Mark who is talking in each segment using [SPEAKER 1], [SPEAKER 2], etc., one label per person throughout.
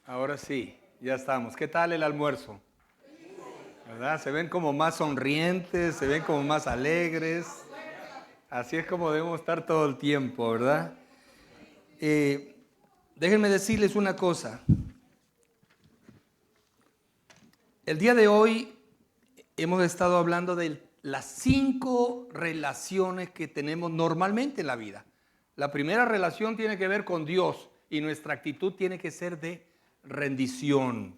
[SPEAKER 1] Ahora sí, ya estamos. ¿Qué tal el almuerzo? ¿Verdad? Se ven como más sonrientes, se ven como más alegres. Así es como debemos estar todo el tiempo, ¿verdad? Eh, Déjenme decirles una cosa. El día de hoy hemos estado hablando de las 5 relaciones que tenemos normalmente en la vida. La primera relación tiene que ver con Dios y nuestra actitud tiene que ser de rendición.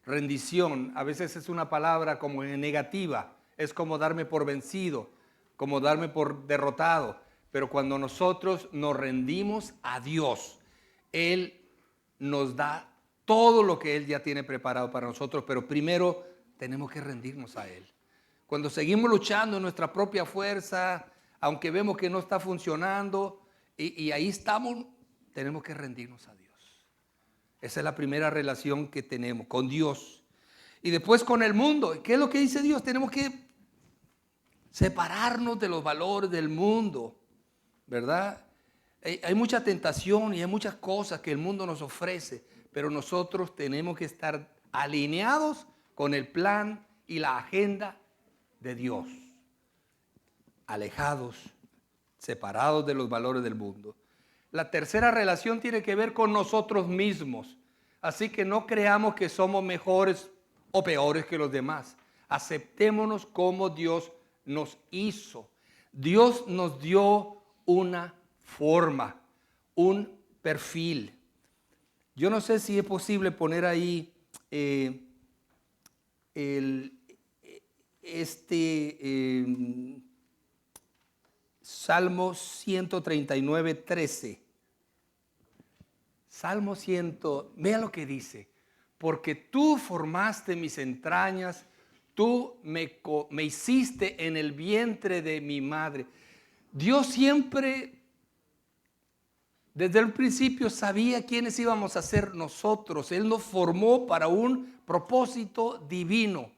[SPEAKER 1] Rendición a veces es una palabra como negativa, es como darme por vencido, como darme por derrotado. Pero cuando nosotros nos rendimos a Dios, Él nos da todo lo que Él ya tiene preparado para nosotros, pero primero tenemos que rendirnos a Él. Cuando seguimos luchando en nuestra propia fuerza, aunque vemos que no está funcionando, y ahí estamos, tenemos que rendirnos a Dios. Esa es la primera relación que tenemos con Dios. Y después con el mundo. ¿Qué es lo que dice Dios? Tenemos que separarnos de los valores del mundo, ¿verdad? Hay mucha tentación y hay muchas cosas que el mundo nos ofrece, pero nosotros tenemos que estar alineados con el plan y la agenda de Dios. Alejados, separados de los valores del mundo. La tercera relación tiene que ver con nosotros mismos. Así que no creamos que somos mejores o peores que los demás. Aceptémonos como Dios nos hizo. Dios nos dio una forma, un perfil. Yo no sé si es posible poner ahí Salmo 139, 13. Salmo 100, vea lo que dice. Porque tú formaste mis entrañas, tú me hiciste en el vientre de mi madre. Dios siempre, desde el principio, sabía quiénes íbamos a ser nosotros. Él nos formó para un propósito divino.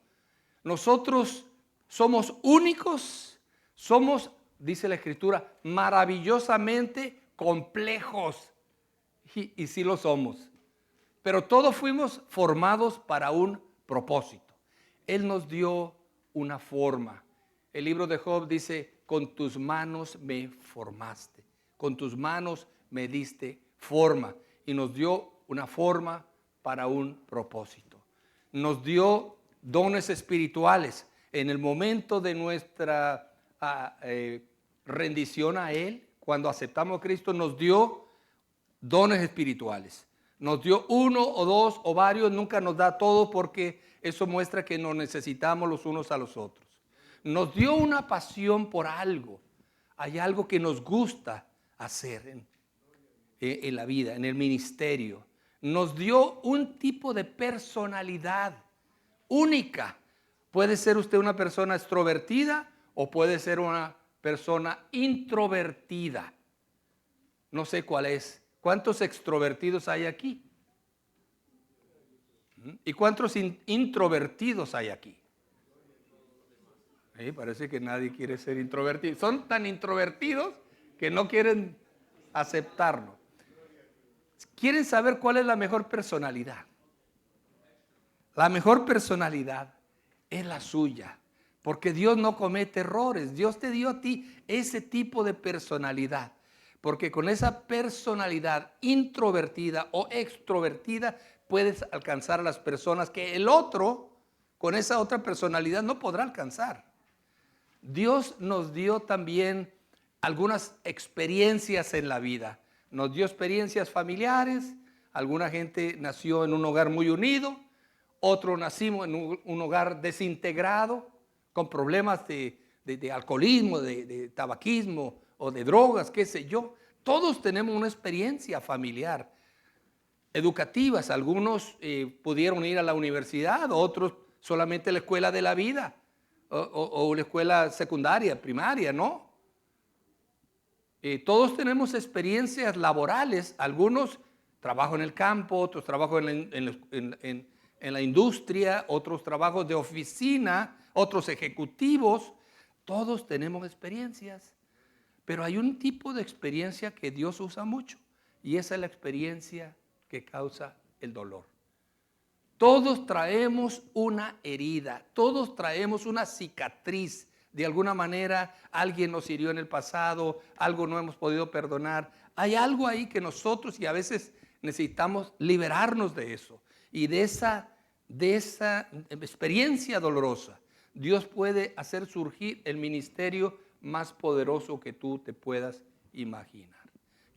[SPEAKER 1] Nosotros somos únicos, somos, dice la Escritura, maravillosamente complejos. Y sí lo somos. Pero todos fuimos formados para un propósito. Él nos dio una forma. El libro de Job dice, con tus manos me formaste. Con tus manos me diste forma. Y nos dio una forma para un propósito. Nos dio dones espirituales. En el momento de nuestra rendición a Él, cuando aceptamos a Cristo, nos dio dones espirituales. Nos dio uno o dos o varios, nunca nos da todo porque eso muestra que nos necesitamos los unos a los otros. Nos dio una pasión por algo. Hay algo que nos gusta hacer en la vida, en el ministerio. Nos dio un tipo de personalidad única. Puede ser usted una persona extrovertida o puede ser una persona introvertida. No sé cuál es. ¿Cuántos extrovertidos hay aquí? ¿Y cuántos introvertidos hay aquí? Parece que nadie quiere ser introvertido. Son tan introvertidos que no quieren aceptarlo. ¿Quieren saber cuál es la mejor personalidad? La mejor personalidad es la suya, porque Dios no comete errores. Dios te dio a ti ese tipo de personalidad. Porque con esa personalidad introvertida o extrovertida puedes alcanzar a las personas que el otro, con esa otra personalidad, no podrá alcanzar. Dios nos dio también algunas experiencias en la vida. Nos dio experiencias familiares. Alguna gente nació en un hogar muy unido. Otros nacimos en un hogar desintegrado, con problemas de alcoholismo, de tabaquismo o de drogas, qué sé yo. Todos tenemos una experiencia familiar, educativas. Algunos pudieron ir a la universidad, otros solamente a la escuela de la vida o la escuela secundaria, primaria, ¿no? Todos tenemos experiencias laborales. Algunos trabajo en el campo, otros trabajo en la industria, otros trabajos de oficina, otros ejecutivos. Todos tenemos experiencias. Pero hay un tipo de experiencia que Dios usa mucho y esa es la experiencia que causa el dolor. Todos traemos una herida, todos traemos una cicatriz. De alguna manera alguien nos hirió en el pasado, algo no hemos podido perdonar. Hay algo ahí que nosotros y a veces necesitamos liberarnos de eso. Y de esa experiencia dolorosa, Dios puede hacer surgir el ministerio más poderoso que tú te puedas imaginar.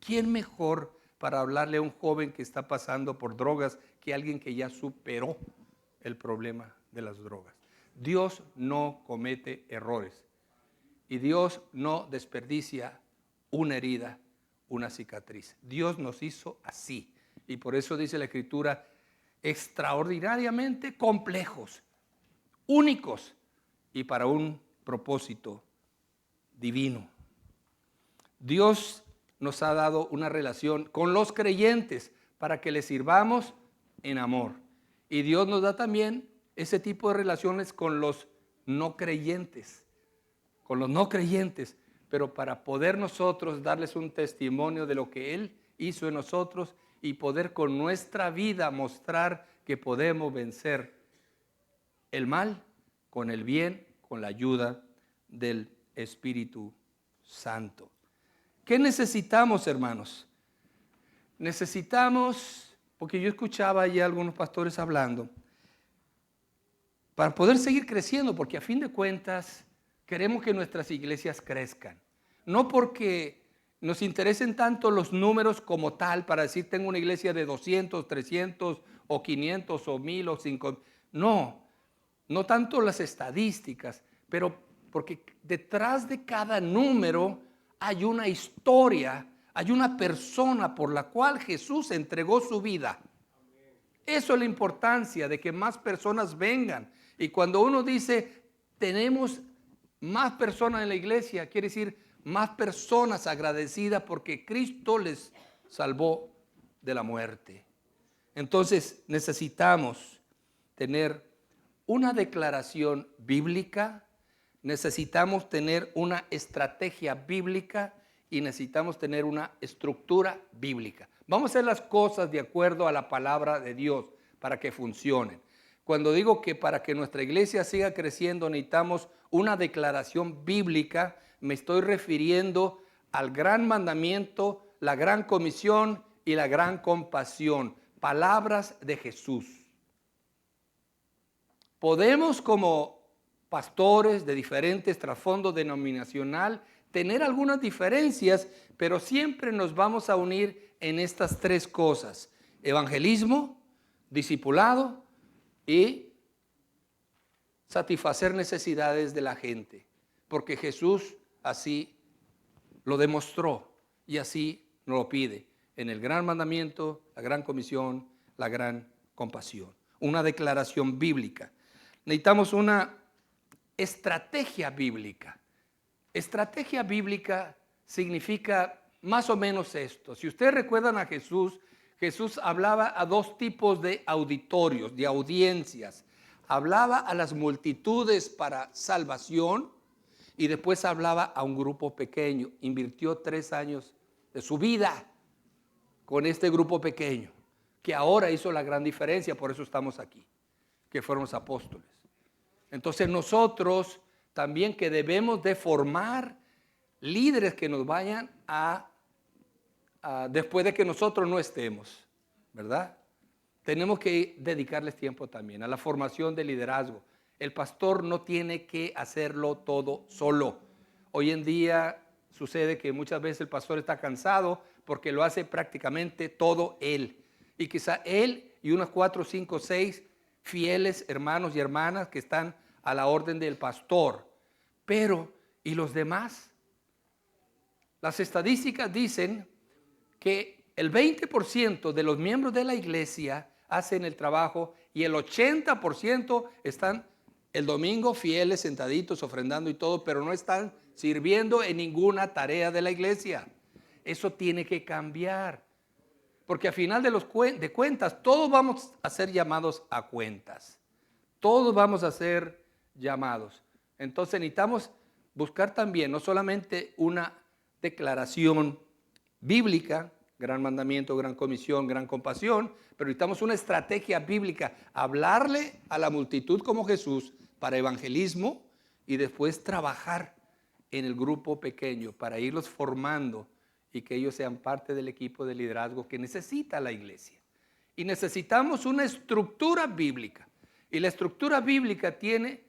[SPEAKER 1] ¿Quién mejor para hablarle a un joven que está pasando por drogas que alguien que ya superó el problema de las drogas? Dios no comete errores y Dios no desperdicia una herida, una cicatriz. Dios nos hizo así y por eso dice la Escritura, extraordinariamente complejos, únicos y para un propósito divino. Dios nos ha dado una relación con los creyentes para que les sirvamos en amor. Y Dios nos da también ese tipo de relaciones con los no creyentes, pero para poder nosotros darles un testimonio de lo que Él hizo en nosotros y poder con nuestra vida mostrar que podemos vencer el mal con el bien, con la ayuda del Espíritu Santo. ¿Qué necesitamos, hermanos? Necesitamos, porque yo escuchaba ya algunos pastores hablando, para poder seguir creciendo, porque a fin de cuentas queremos que nuestras iglesias crezcan. No porque nos interesen tanto los números como tal, para decir tengo una iglesia de 200, 300 o 500 o 1000 o 5000. No tanto las estadísticas, pero porque detrás de cada número hay una historia, hay una persona por la cual Jesús entregó su vida. Eso es la importancia de que más personas vengan. Y cuando uno dice, tenemos más personas en la iglesia, quiere decir más personas agradecidas porque Cristo les salvó de la muerte. Entonces necesitamos tener una declaración bíblica, necesitamos tener una estrategia bíblica y necesitamos tener una estructura bíblica. Vamos a hacer las cosas de acuerdo a la palabra de Dios para que funcionen. Cuando digo que para que nuestra iglesia siga creciendo necesitamos una declaración bíblica, me estoy refiriendo al gran mandamiento, la gran comisión y la gran compasión, palabras de Jesús. Podemos como pastores de diferentes trasfondos denominacional tener algunas diferencias, pero siempre nos vamos a unir en estas tres cosas: evangelismo, discipulado y satisfacer necesidades de la gente, porque Jesús así lo demostró y así nos lo pide en el gran mandamiento, la gran comisión, la gran compasión. Una declaración bíblica. Necesitamos una estrategia bíblica. Estrategia bíblica significa más o menos esto. Si ustedes recuerdan a Jesús, Jesús hablaba a dos tipos de auditorios, de audiencias. Hablaba a las multitudes para salvación y después hablaba a un grupo pequeño. Invirtió 3 años de su vida con este grupo pequeño, que ahora hizo la gran diferencia, por eso estamos aquí, que fueron los apóstoles. Entonces nosotros también que debemos de formar líderes que nos vayan después de que nosotros no estemos, ¿verdad? Tenemos que dedicarles tiempo también a la formación de liderazgo. El pastor no tiene que hacerlo todo solo. Hoy en día sucede que muchas veces el pastor está cansado porque lo hace prácticamente todo él. Y quizá él y unos 4, 5, 6 fieles hermanos y hermanas que están a la orden del pastor. Pero, ¿y los demás? Las estadísticas dicen que el 20% de los miembros de la iglesia hacen el trabajo y el 80% están el domingo fieles, sentaditos, ofrendando y todo, pero no están sirviendo en ninguna tarea de la iglesia. Eso tiene que cambiar, porque al final de cuentas todos vamos a ser llamados a cuentas. Todos vamos a ser llamados. Entonces necesitamos buscar también no solamente una declaración bíblica, gran mandamiento, gran comisión, gran compasión, pero necesitamos una estrategia bíblica, hablarle a la multitud como Jesús para evangelismo y después trabajar en el grupo pequeño para irlos formando y que ellos sean parte del equipo de liderazgo que necesita la iglesia. Y necesitamos una estructura bíblica. Y la estructura bíblica tiene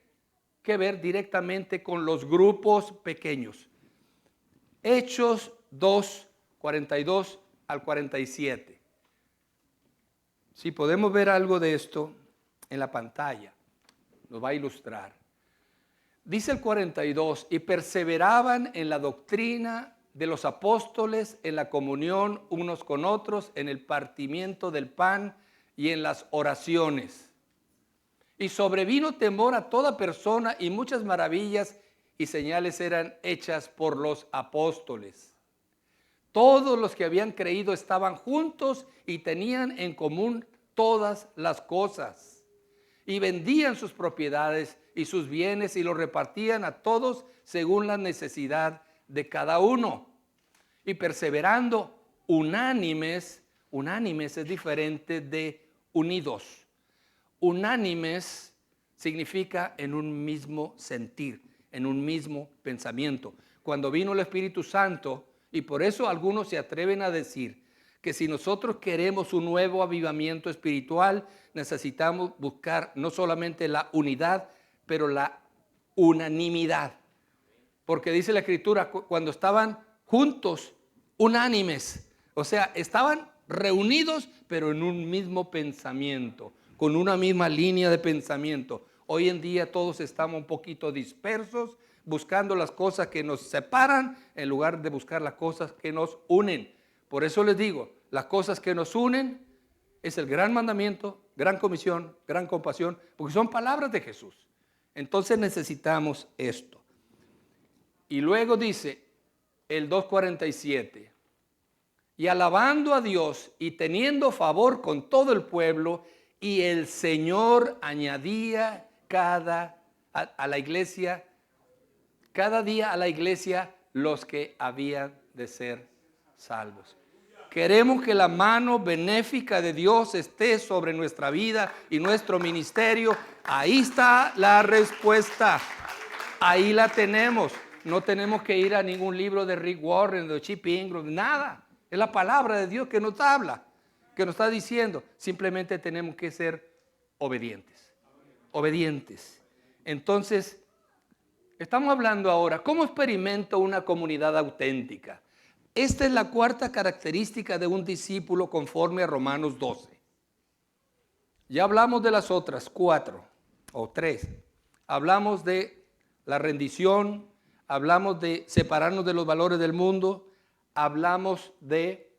[SPEAKER 1] que ver directamente con los grupos pequeños. Hechos 2, 42 al 47. Si podemos ver algo de esto en la pantalla, nos va a ilustrar. Dice el 42, y perseveraban en la doctrina de los apóstoles, en la comunión unos con otros, en el partimiento del pan y en las oraciones. Y sobrevino temor a toda persona y muchas maravillas y señales eran hechas por los apóstoles. Todos los que habían creído estaban juntos y tenían en común todas las cosas. Y vendían sus propiedades y sus bienes y los repartían a todos según la necesidad de cada uno. Y perseverando unánimes es diferente de unidos. Unánimes significa en un mismo sentir, en un mismo pensamiento. Cuando vino el Espíritu Santo, y por eso algunos se atreven a decir que si nosotros queremos un nuevo avivamiento espiritual, necesitamos buscar no solamente la unidad, pero la unanimidad. Porque dice la Escritura, cuando estaban juntos, unánimes, o sea, estaban reunidos, pero en un mismo pensamiento, con una misma línea de pensamiento. Hoy en día todos estamos un poquito dispersos, buscando las cosas que nos separan en lugar de buscar las cosas que nos unen. Por eso les digo, las cosas que nos unen es el gran mandamiento, gran comisión, gran compasión, porque son palabras de Jesús. Entonces necesitamos esto. Y luego dice el 2:47, y alabando a Dios y teniendo favor con todo el pueblo, y el Señor añadía a la iglesia, cada día a la iglesia los que habían de ser salvos. Queremos que la mano benéfica de Dios esté sobre nuestra vida y nuestro ministerio. Ahí está la respuesta. Ahí la tenemos. No tenemos que ir a ningún libro de Rick Warren, de Chip Ingram, nada. Es la palabra de Dios que nos habla, que nos está diciendo. Simplemente tenemos que ser obedientes. Obedientes. Entonces, estamos hablando ahora, ¿cómo experimento una comunidad auténtica? Esta es la cuarta característica de un discípulo conforme a Romanos 12. Ya hablamos de las otras 4 o 3. Hablamos de la rendición, hablamos de separarnos de los valores del mundo, hablamos de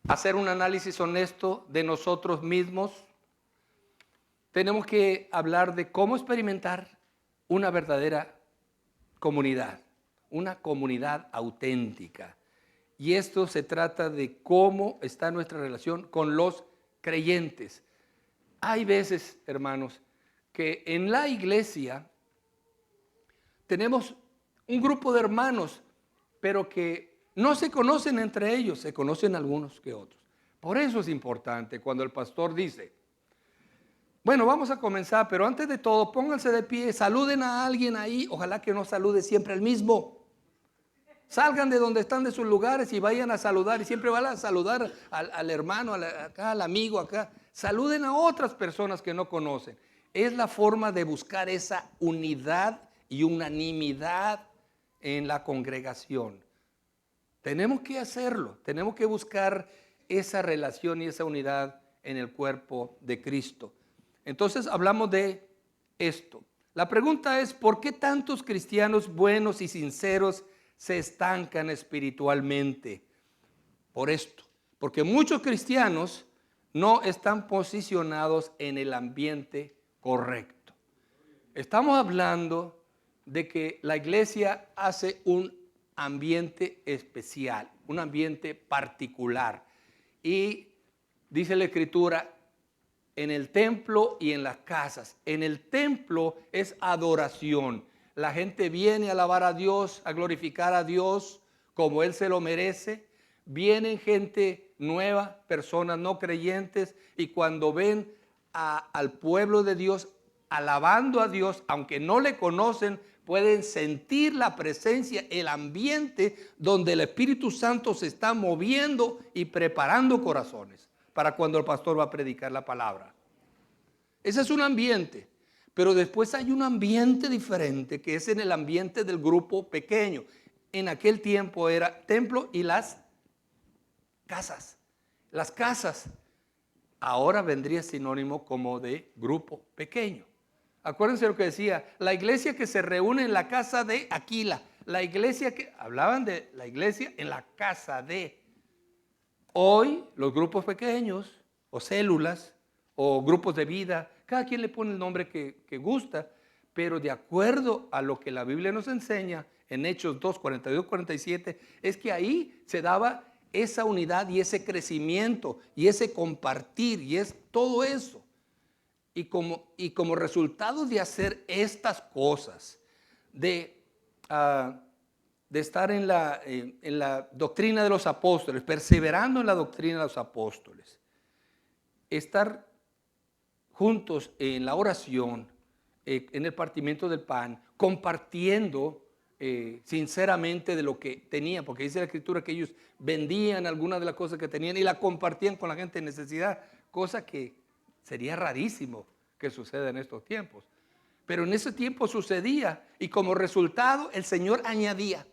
[SPEAKER 1] hacer un análisis honesto de nosotros mismos. Tenemos que hablar de cómo experimentar una verdadera comunidad, una comunidad auténtica. Y esto se trata de cómo está nuestra relación con los creyentes. Hay veces, hermanos, que en la iglesia tenemos un grupo de hermanos, pero que no se conocen entre ellos, se conocen algunos que otros. Por eso es importante cuando el pastor dice, bueno, vamos a comenzar, pero antes de todo, pónganse de pie, saluden a alguien ahí, ojalá que no salude siempre al mismo. Salgan de donde están de sus lugares y vayan a saludar, y siempre van a saludar al hermano, acá, al amigo acá. Saluden a otras personas que no conocen. Es la forma de buscar esa unidad y unanimidad en la congregación. Tenemos que hacerlo, tenemos que buscar esa relación y esa unidad en el cuerpo de Cristo. Entonces hablamos de esto. La pregunta es, ¿por qué tantos cristianos buenos y sinceros se estancan espiritualmente? Por esto, porque muchos cristianos no están posicionados en el ambiente correcto. Estamos hablando de que la iglesia hace un ambiente especial, un ambiente particular. Y dice la Escritura, en el templo y en las casas. En el templo es adoración. La gente viene a alabar a Dios, a glorificar a Dios como Él se lo merece. Vienen gente nueva, personas no creyentes, y cuando ven al pueblo de Dios alabando a Dios, aunque no le conocen, pueden sentir la presencia, el ambiente donde el Espíritu Santo se está moviendo y preparando corazones para cuando el pastor va a predicar la palabra. Ese es un ambiente. Pero después hay un ambiente diferente, que es en el ambiente del grupo pequeño. En aquel tiempo era templo y las casas. Las casas ahora vendría sinónimo como de grupo pequeño. Acuérdense lo que decía, la iglesia que se reúne en la casa de Aquila, la iglesia que, hablaban de la iglesia en la casa de. Hoy los grupos pequeños o células o grupos de vida, cada quien le pone el nombre que gusta, pero de acuerdo a lo que la Biblia nos enseña en Hechos 2, 42, 47, es que ahí se daba esa unidad y ese crecimiento y ese compartir y es todo eso. Y como resultado de hacer estas cosas, de estar en la doctrina de los apóstoles, perseverando en la doctrina de los apóstoles, estar juntos en la oración, en el partimiento del pan, compartiendo sinceramente de lo que tenían, porque dice la Escritura que ellos vendían algunas de las cosas que tenían y la compartían con la gente en necesidad, cosa que sería rarísimo que suceda en estos tiempos. Pero en ese tiempo sucedía y como resultado el Señor añadía.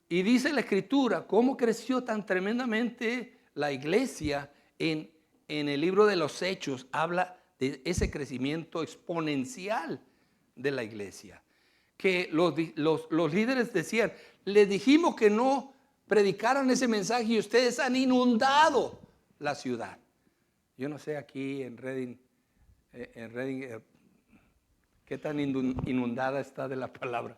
[SPEAKER 1] Y dice la Escritura cómo creció tan tremendamente la iglesia en el libro de los Hechos. Habla de ese crecimiento exponencial de la iglesia. Que los líderes decían, les dijimos que no predicaran ese mensaje y ustedes han inundado la ciudad. Yo no sé aquí en Redding, qué tan inundada está de la palabra.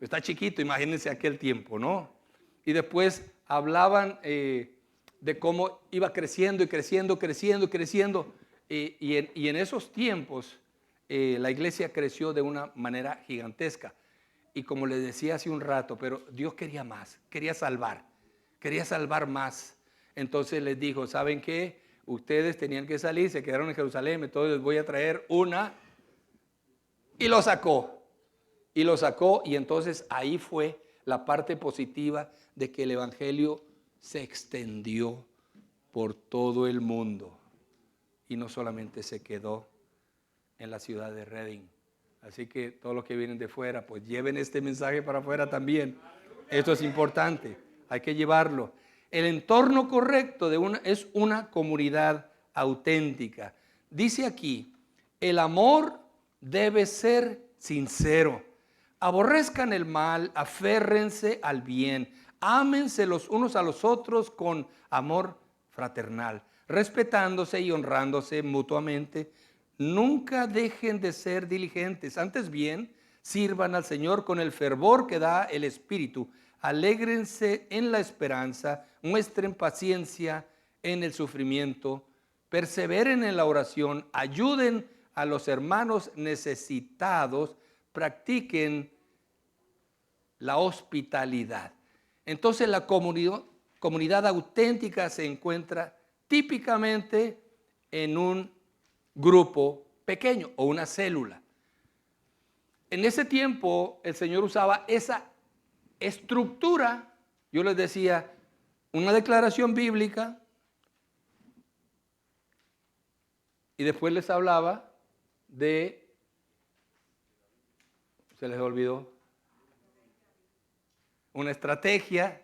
[SPEAKER 1] Está chiquito, imagínense aquel tiempo, ¿no? Y después hablaban de cómo iba creciendo y creciendo, creciendo, creciendo. Y en esos tiempos la iglesia creció de una manera gigantesca. Y como les decía hace un rato, pero Dios quería más, quería salvar más. Entonces les dijo, ¿saben qué? Ustedes tenían que salir, se quedaron en Jerusalén, entonces les voy a traer una. Y lo sacó. Y entonces ahí fue la parte positiva de que el evangelio se extendió por todo el mundo. Y no solamente se quedó en la ciudad de Redding. Así que todos los que vienen de fuera, pues lleven este mensaje para afuera también. Esto es importante, hay que llevarlo. El entorno correcto es una comunidad auténtica. Dice aquí, el amor debe ser sincero. Aborrezcan el mal, aférrense al bien, ámense los unos a los otros con amor fraternal, respetándose y honrándose mutuamente. Nunca dejen de ser diligentes, antes bien, sirvan al Señor con el fervor que da el Espíritu. Alégrense en la esperanza, muestren paciencia en el sufrimiento, perseveren en la oración, ayuden a los hermanos necesitados, practiquen la hospitalidad. Entonces la comunidad auténtica se encuentra típicamente en un grupo pequeño o una célula. En ese tiempo el Señor usaba esa estructura. Yo les decía, una declaración bíblica y después les hablaba de, se les olvidó, una estrategia,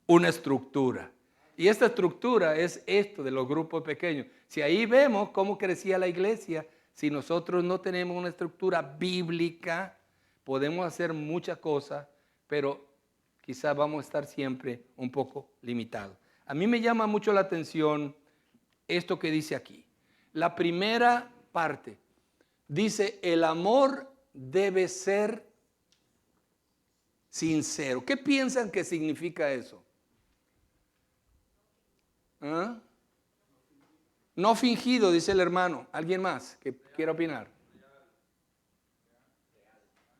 [SPEAKER 1] una estructura. Y esta estructura es esto de los grupos pequeños. Si ahí vemos cómo crecía la iglesia, si nosotros no tenemos una estructura bíblica, podemos hacer muchas cosas, pero quizás vamos a estar siempre un poco limitados. A mí me llama mucho la atención esto que dice aquí. La primera parte dice, el amor debe ser sincero. ¿Qué piensan que significa eso? ¿Ah? No fingido, dice el hermano. ¿Alguien más que quiera opinar?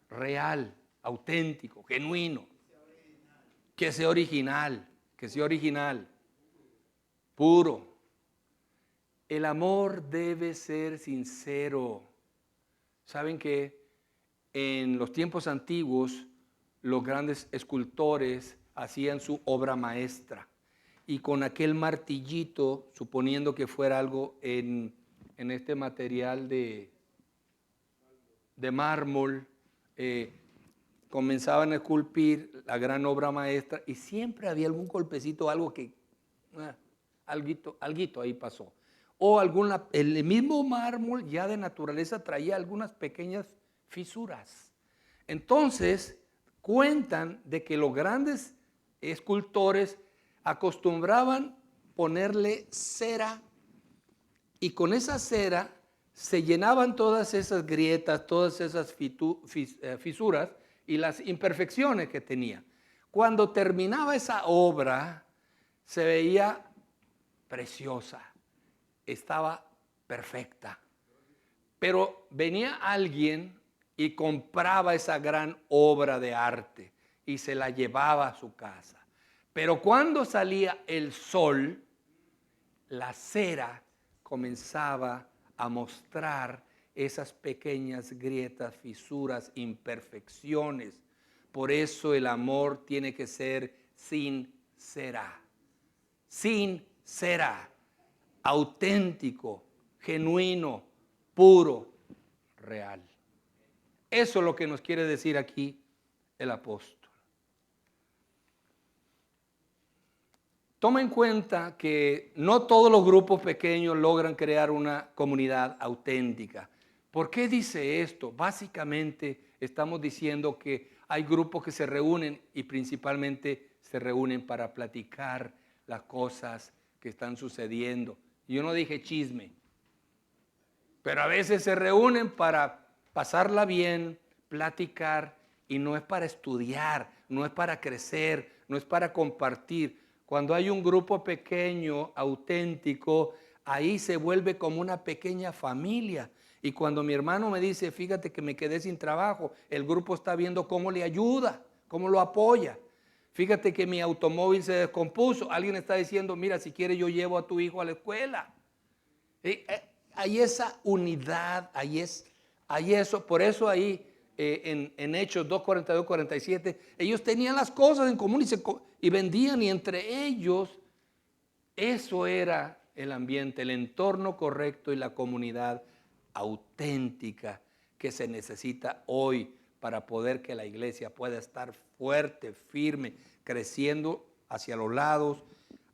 [SPEAKER 1] Real, auténtico, genuino. Que sea original. que sea original, puro. El amor debe ser sincero. ¿Saben que en los tiempos antiguos los grandes escultores hacían su obra maestra? Y con aquel martillito, suponiendo que fuera algo en este material de mármol, comenzaban a esculpir la gran obra maestra y siempre había algún golpecito, algo que, alguito ahí pasó. O el mismo mármol ya de naturaleza traía algunas pequeñas fisuras. Entonces, cuentan de que los grandes escultores acostumbraban ponerle cera y con esa cera se llenaban todas esas grietas, todas esas fisuras y las imperfecciones que tenía. Cuando terminaba esa obra, se veía preciosa, estaba perfecta. Pero venía alguien y compraba esa gran obra de arte y se la llevaba a su casa. Pero cuando salía el sol, la cera comenzaba a mostrar esas pequeñas grietas, fisuras, imperfecciones. Por eso el amor tiene que ser sincera, auténtico, genuino, puro, real. Eso es lo que nos quiere decir aquí el apóstol. Toma en cuenta que no todos los grupos pequeños logran crear una comunidad auténtica. ¿Por qué dice esto? Básicamente estamos diciendo que hay grupos que se reúnen y principalmente se reúnen para platicar las cosas que están sucediendo. Yo no dije chisme, pero a veces se reúnen para pasarla bien, platicar, y no es para estudiar, no es para crecer, no es para compartir. Cuando hay un grupo pequeño, auténtico, ahí se vuelve como una pequeña familia. Y cuando mi hermano me dice, fíjate que me quedé sin trabajo, el grupo está viendo cómo le ayuda, cómo lo apoya. Fíjate que mi automóvil se descompuso, alguien está diciendo, mira, si quieres yo llevo a tu hijo a la escuela. Hay esa unidad, hay eso, por eso ahí en Hechos 2:42, 47, ellos tenían las cosas en común y vendían, y entre ellos, eso era el ambiente, el entorno correcto y la comunidad auténtica que se necesita hoy para poder que la iglesia pueda estar fuerte, firme, creciendo hacia los lados,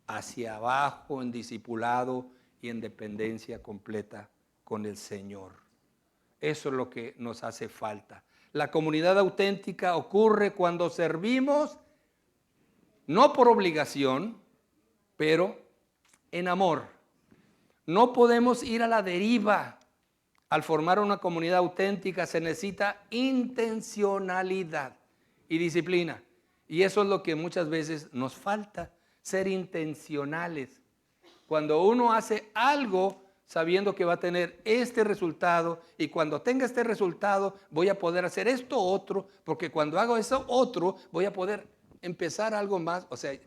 [SPEAKER 1] hacia abajo, en discipulado y en dependencia completa con el Señor. Eso es lo que nos hace falta. La comunidad auténtica ocurre cuando servimos, no por obligación, pero en amor. No podemos ir a la deriva. Al formar una comunidad auténtica se necesita intencionalidad y disciplina. Y eso es lo que muchas veces nos falta, ser intencionales. Cuando uno hace algo sabiendo que va a tener este resultado, y cuando tenga este resultado voy a poder hacer esto otro, porque cuando hago eso otro voy a poder empezar algo más. O sea,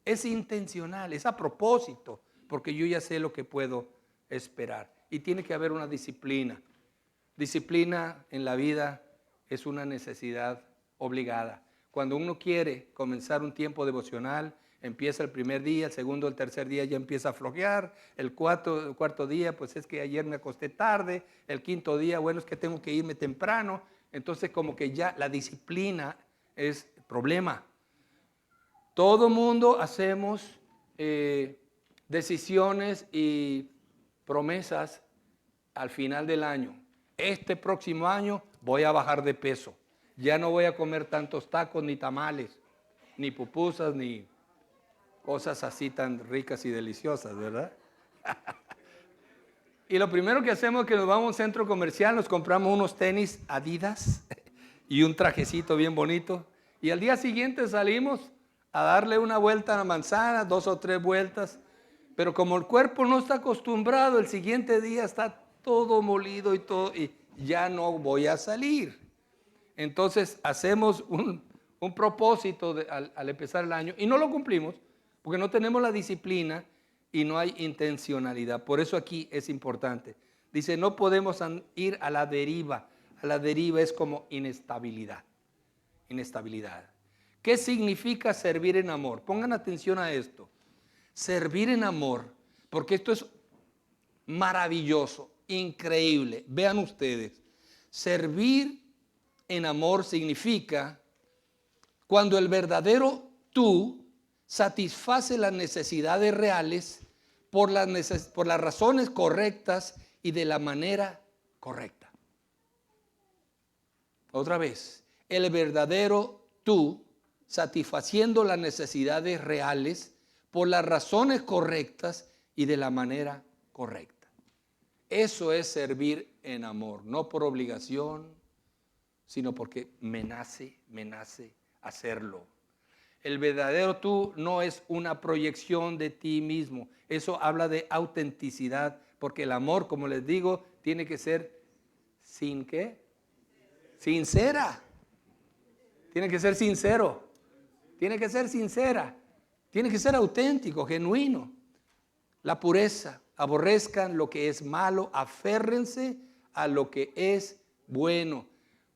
[SPEAKER 1] es intencional, es a propósito, porque yo ya sé lo que puedo esperar. Y tiene que haber una disciplina. Disciplina en la vida es una necesidad obligada. Cuando uno quiere comenzar un tiempo devocional, empieza el primer día, el segundo, el tercer día ya empieza a flojear, el cuarto día, pues es que ayer me acosté tarde, el quinto día, bueno, es que tengo que irme temprano. Entonces como que ya la disciplina es problema. Todo mundo hacemos decisiones y promesas al final del año. Este próximo año voy a bajar de peso. Ya no voy a comer tantos tacos, ni tamales, ni pupusas, ni cosas así tan ricas y deliciosas, ¿verdad? Y lo primero que hacemos es que nos vamos a un centro comercial, nos compramos unos tenis Adidas y un trajecito bien bonito. Y al día siguiente salimos a darle una vuelta a la manzana, 2 o 3 vueltas. Pero como el cuerpo no está acostumbrado, el siguiente día está todo molido y ya no voy a salir. Entonces hacemos un propósito al empezar el año y no lo cumplimos porque no tenemos la disciplina y no hay intencionalidad. Por eso aquí es importante. Dice, no podemos ir a la deriva. A la deriva es como inestabilidad. Inestabilidad. ¿Qué significa servir en amor? Pongan atención a esto. Servir en amor, porque esto es maravilloso, increíble. Vean ustedes, servir en amor significa cuando el verdadero tú satisface las necesidades reales por las razones correctas y de la manera correcta. Otra vez, el verdadero tú satisfaciendo las necesidades reales por las razones correctas y de la manera correcta. Eso es servir en amor, no por obligación, sino porque me nace hacerlo. El verdadero tú no es una proyección de ti mismo. Eso habla de autenticidad, porque el amor, como les digo, tiene que ser ¿sin qué? Sincera. Tiene que ser sincero. Tiene que ser sincera. Tiene que ser auténtico, genuino. La pureza. Aborrezcan lo que es malo, aférrense a lo que es bueno.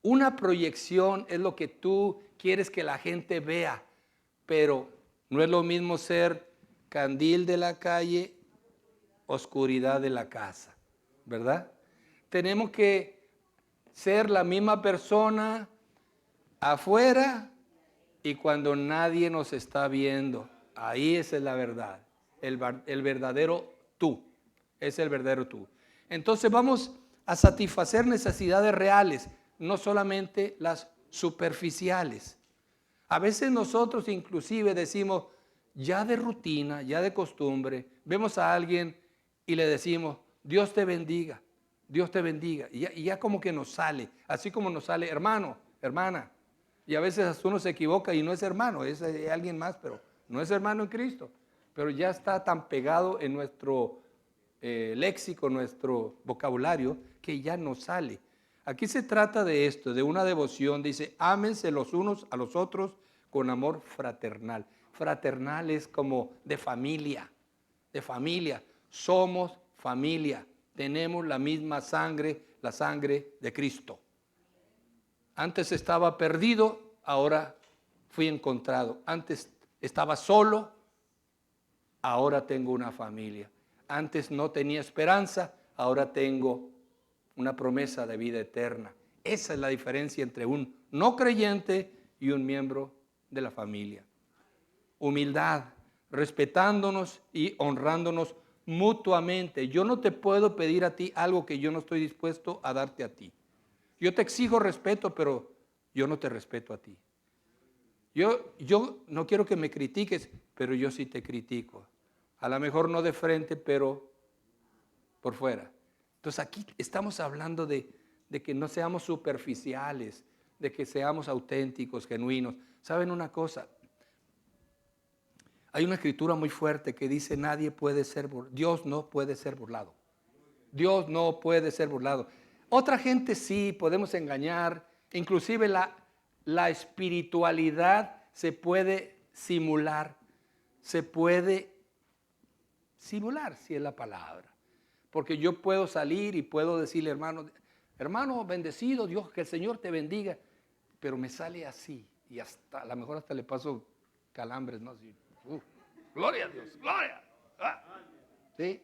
[SPEAKER 1] Una proyección es lo que tú quieres que la gente vea, pero no es lo mismo ser candil de la calle, oscuridad de la casa, ¿verdad? Tenemos que ser la misma persona afuera y cuando nadie nos está viendo. Ahí esa es la verdad, el verdadero tú. Es el verdadero tú. Entonces vamos a satisfacer necesidades reales, no solamente las superficiales. A veces nosotros inclusive decimos, ya de rutina, ya de costumbre, vemos a alguien y le decimos, Dios te bendiga, Dios te bendiga. Y ya como que nos sale, así como nos sale hermano, hermana. Y a veces uno se equivoca y no es hermano, es alguien más, pero no es hermano en Cristo. Pero ya está tan pegado en nuestro léxico, nuestro vocabulario, que ya no sale. Aquí se trata de esto, de una devoción. Dice, ámense los unos a los otros con amor fraternal. Fraternal es como de familia, de familia. Somos familia, tenemos la misma sangre, la sangre de Cristo. Antes estaba perdido, ahora fui encontrado. Antes estaba solo, ahora tengo una familia. Antes no tenía esperanza, ahora tengo una promesa de vida eterna. Esa es la diferencia entre un no creyente y un miembro de la familia. Humildad, respetándonos y honrándonos mutuamente. Yo no te puedo pedir a ti algo que yo no estoy dispuesto a darte a ti. Yo te exijo respeto, pero yo no te respeto a ti. Yo no quiero que me critiques, pero yo sí te critico. A lo mejor no de frente, pero por fuera. Entonces aquí estamos hablando de que no seamos superficiales, de que seamos auténticos, genuinos. ¿Saben una cosa? Hay una escritura muy fuerte que dice Dios no puede ser burlado. Dios no puede ser burlado. Otra gente sí, podemos engañar. Inclusive la espiritualidad se puede simular. Se puede simular, si es la palabra. Porque yo puedo salir y puedo decirle, hermano bendecido, Dios, que el Señor te bendiga. Pero me sale así. Y hasta, a lo mejor hasta le paso calambres, ¿no? Así, gloria a Dios, gloria. ¿Sí?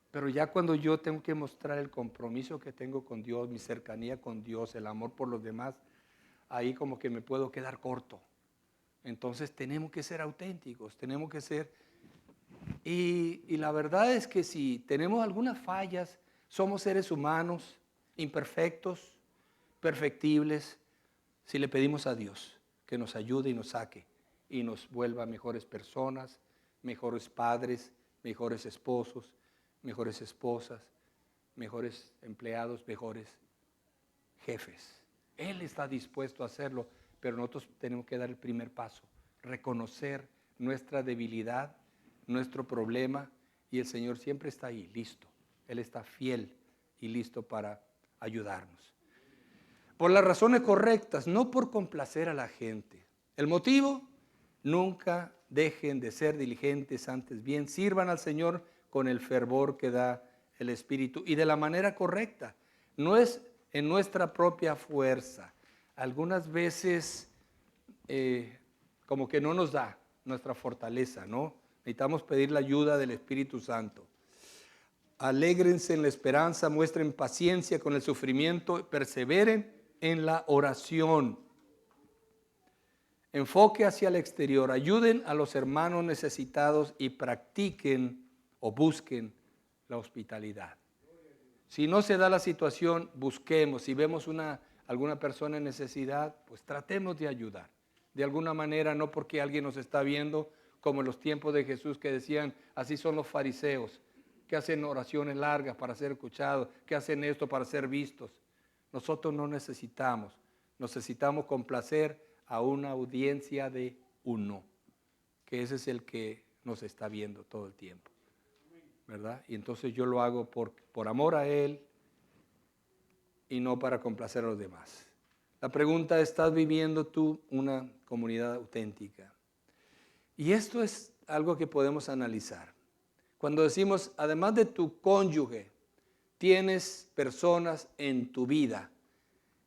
[SPEAKER 1] Pero ya cuando yo tengo que mostrar el compromiso que tengo con Dios, mi cercanía con Dios, el amor por los demás, ahí como que me puedo quedar corto. Entonces tenemos que ser auténticos, tenemos que ser... Y la verdad es que si tenemos algunas fallas, somos seres humanos, imperfectos, perfectibles, si le pedimos a Dios que nos ayude y nos saque y nos vuelva mejores personas, mejores padres, mejores esposos, mejores esposas, mejores empleados, mejores jefes. Él está dispuesto a hacerlo, pero nosotros tenemos que dar el primer paso, reconocer nuestra debilidad, nuestro problema, y el Señor siempre está ahí, listo. Él está fiel y listo para ayudarnos. Por las razones correctas, no por complacer a la gente. El motivo, nunca dejen de ser diligentes, antes bien, sirvan al Señor con el fervor que da el Espíritu y de la manera correcta. No es en nuestra propia fuerza. Algunas veces como que no nos da nuestra fortaleza, ¿no? Necesitamos pedir la ayuda del Espíritu Santo. Alégrense en la esperanza, muestren paciencia con el sufrimiento, perseveren en la oración. Enfoque hacia el exterior, ayuden a los hermanos necesitados y practiquen o busquen la hospitalidad. Si no se da la situación, busquemos. Si vemos alguna persona en necesidad, pues tratemos de ayudar. De alguna manera, no porque alguien nos está viendo, como en los tiempos de Jesús que decían, así son los fariseos, que hacen oraciones largas para ser escuchados, que hacen esto para ser vistos. Nosotros no necesitamos complacer a una audiencia de uno, que ese es el que nos está viendo todo el tiempo, ¿verdad? Y entonces yo lo hago por amor a Él y no para complacer a los demás. La pregunta, ¿estás viviendo tú una comunidad auténtica? Y esto es algo que podemos analizar. Cuando decimos, además de tu cónyuge, tienes personas en tu vida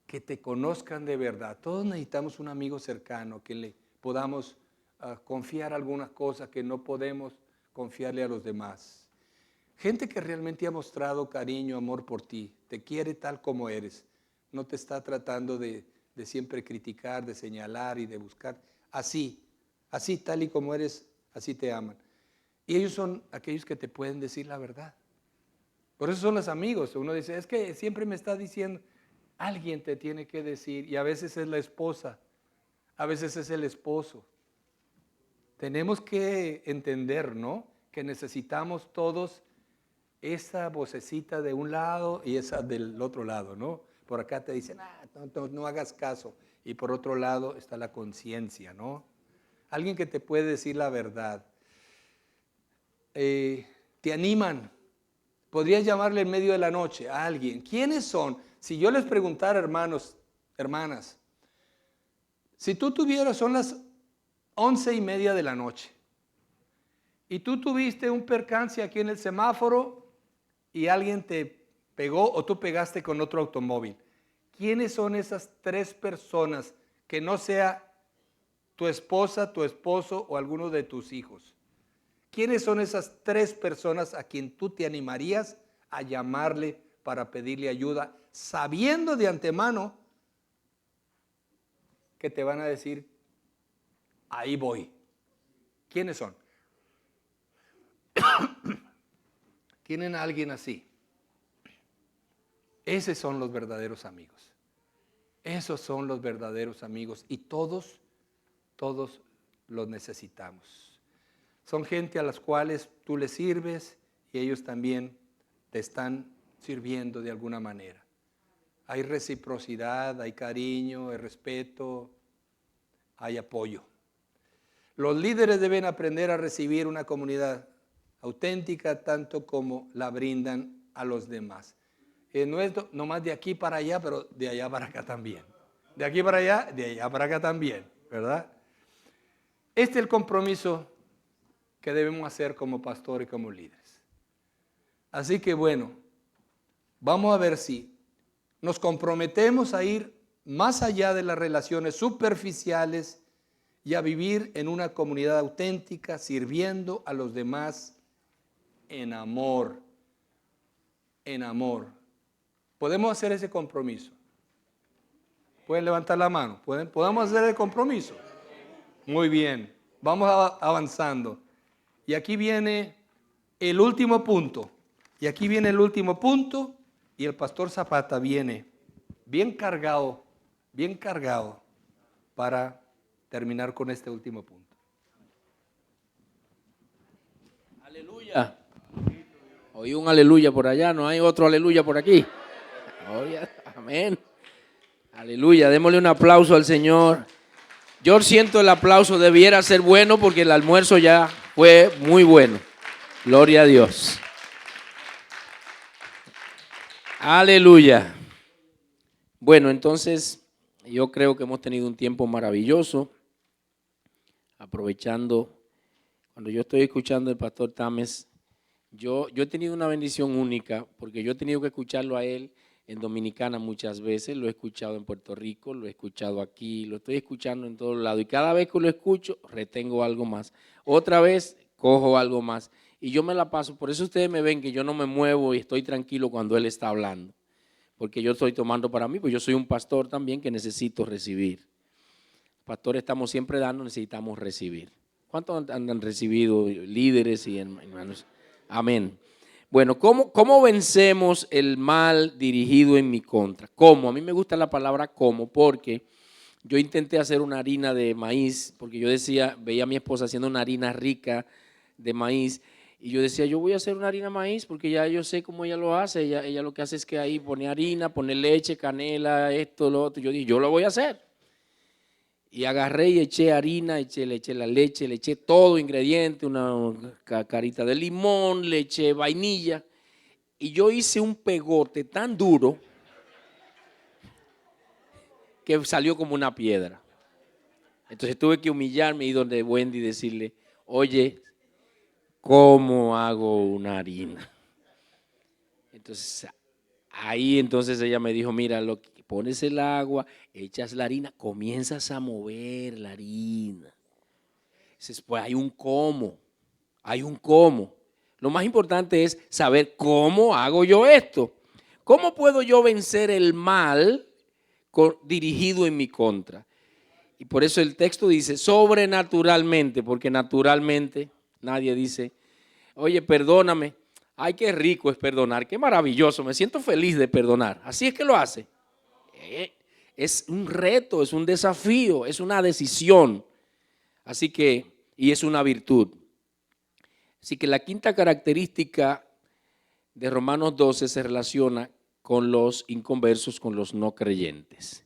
[SPEAKER 1] que te conozcan de verdad. Todos necesitamos un amigo cercano que le podamos confiar algunas cosas que no podemos confiarle a los demás. Gente que realmente ha mostrado cariño, amor por ti, te quiere tal como eres. No te está tratando de siempre criticar, de señalar y de buscar. Así tal y como eres, así te aman. Y ellos son aquellos que te pueden decir la verdad. Por eso son los amigos. Uno dice, es que siempre me está diciendo, alguien te tiene que decir, y a veces es la esposa, a veces es el esposo. Tenemos que entender, ¿no?, que necesitamos todos esa vocecita de un lado y esa del otro lado, ¿no? Por acá te dicen, no hagas caso. Y por otro lado está la conciencia, ¿no? Alguien que te puede decir la verdad. Te animan. Podrías llamarle en medio de la noche a alguien. ¿Quiénes son? Si yo les preguntara, hermanos, hermanas, si tú tuvieras, son las 11:30 de la noche, y tú tuviste un percance aquí en el semáforo y alguien te pegó o tú pegaste con otro automóvil, ¿quiénes son esas 3 personas que no sea tu esposa, tu esposo o alguno de tus hijos? ¿Quiénes son esas 3 personas a quien tú te animarías a llamarle para pedirle ayuda, sabiendo de antemano que te van a decir, ahí voy? ¿Quiénes son? ¿Tienen a alguien así? Esos son los verdaderos amigos. Esos son los verdaderos amigos y todos los necesitamos. Son gente a las cuales tú les sirves y ellos también te están sirviendo de alguna manera. Hay reciprocidad, hay cariño, hay respeto, hay apoyo. Los líderes deben aprender a recibir una comunidad auténtica tanto como la brindan a los demás. No es nomás de aquí para allá, pero de allá para acá también. De aquí para allá, de allá para acá también, ¿verdad? Este es el compromiso que debemos hacer como pastores y como líderes. Así que bueno, vamos a ver si nos comprometemos a ir más allá de las relaciones superficiales y a vivir en una comunidad auténtica, sirviendo a los demás en amor. En amor. ¿Podemos hacer ese compromiso? ¿Pueden levantar la mano? ¿Podemos hacer el compromiso? Muy bien, vamos avanzando. Y aquí viene el último punto. Y aquí viene el último punto. Y el pastor Zapata viene bien cargado para terminar con este último punto.
[SPEAKER 2] Aleluya. Oí un aleluya por allá, no hay otro aleluya por aquí. Oye, amén. Aleluya, démosle un aplauso al Señor. Yo siento el aplauso, debiera ser bueno porque el almuerzo ya fue muy bueno. Gloria a Dios. Aleluya. Bueno, entonces yo creo que hemos tenido un tiempo maravilloso, aprovechando Cuando yo estoy escuchando al pastor Tames, yo he tenido una bendición única porque yo he tenido que escucharlo a él en Dominicana muchas veces, lo he escuchado en Puerto Rico, lo he escuchado aquí, lo estoy escuchando en todos lados y cada vez que lo escucho retengo algo más. Otra vez cojo algo más y yo me la paso. Por eso ustedes me ven que yo no me muevo y estoy tranquilo cuando él está hablando, porque yo estoy tomando para mí, pues yo soy un pastor también que necesito recibir. Pastores estamos siempre dando, necesitamos recibir. ¿Cuántos han recibido líderes y hermanos? Amén. Bueno, ¿cómo vencemos el mal dirigido en mi contra? ¿Cómo? A mí me gusta la palabra cómo porque yo intenté hacer una harina de maíz, porque yo decía, veía a mi esposa haciendo una harina rica de maíz, y yo decía, yo voy a hacer una harina de maíz porque ya yo sé cómo ella lo hace. Ella lo que hace es que ahí pone harina, pone leche, canela, esto, lo otro. Yo dije, yo lo voy a hacer. Y agarré y eché harina, le eché la leche, le eché todo ingrediente, una carita de limón, le eché vainilla. Y yo hice un pegote tan duro que salió como una piedra. Entonces tuve que humillarme y ir donde Wendy y decirle, oye, ¿cómo hago una harina? Entonces ahí ella me dijo, mira, lo que pones el agua, echas la harina, comienzas a mover la harina. Pues hay un cómo. Lo más importante es saber cómo hago yo esto. ¿Cómo puedo yo vencer el mal dirigido en mi contra? Y por eso el texto dice sobrenaturalmente, porque naturalmente nadie dice, oye, perdóname. Ay, qué rico es perdonar, qué maravilloso, me siento feliz de perdonar. Así es que lo hace. Es un reto, es un desafío, es una decisión. Así que, y es una virtud. Así que la quinta característica de Romanos 12 se relaciona con los inconversos, con los no creyentes.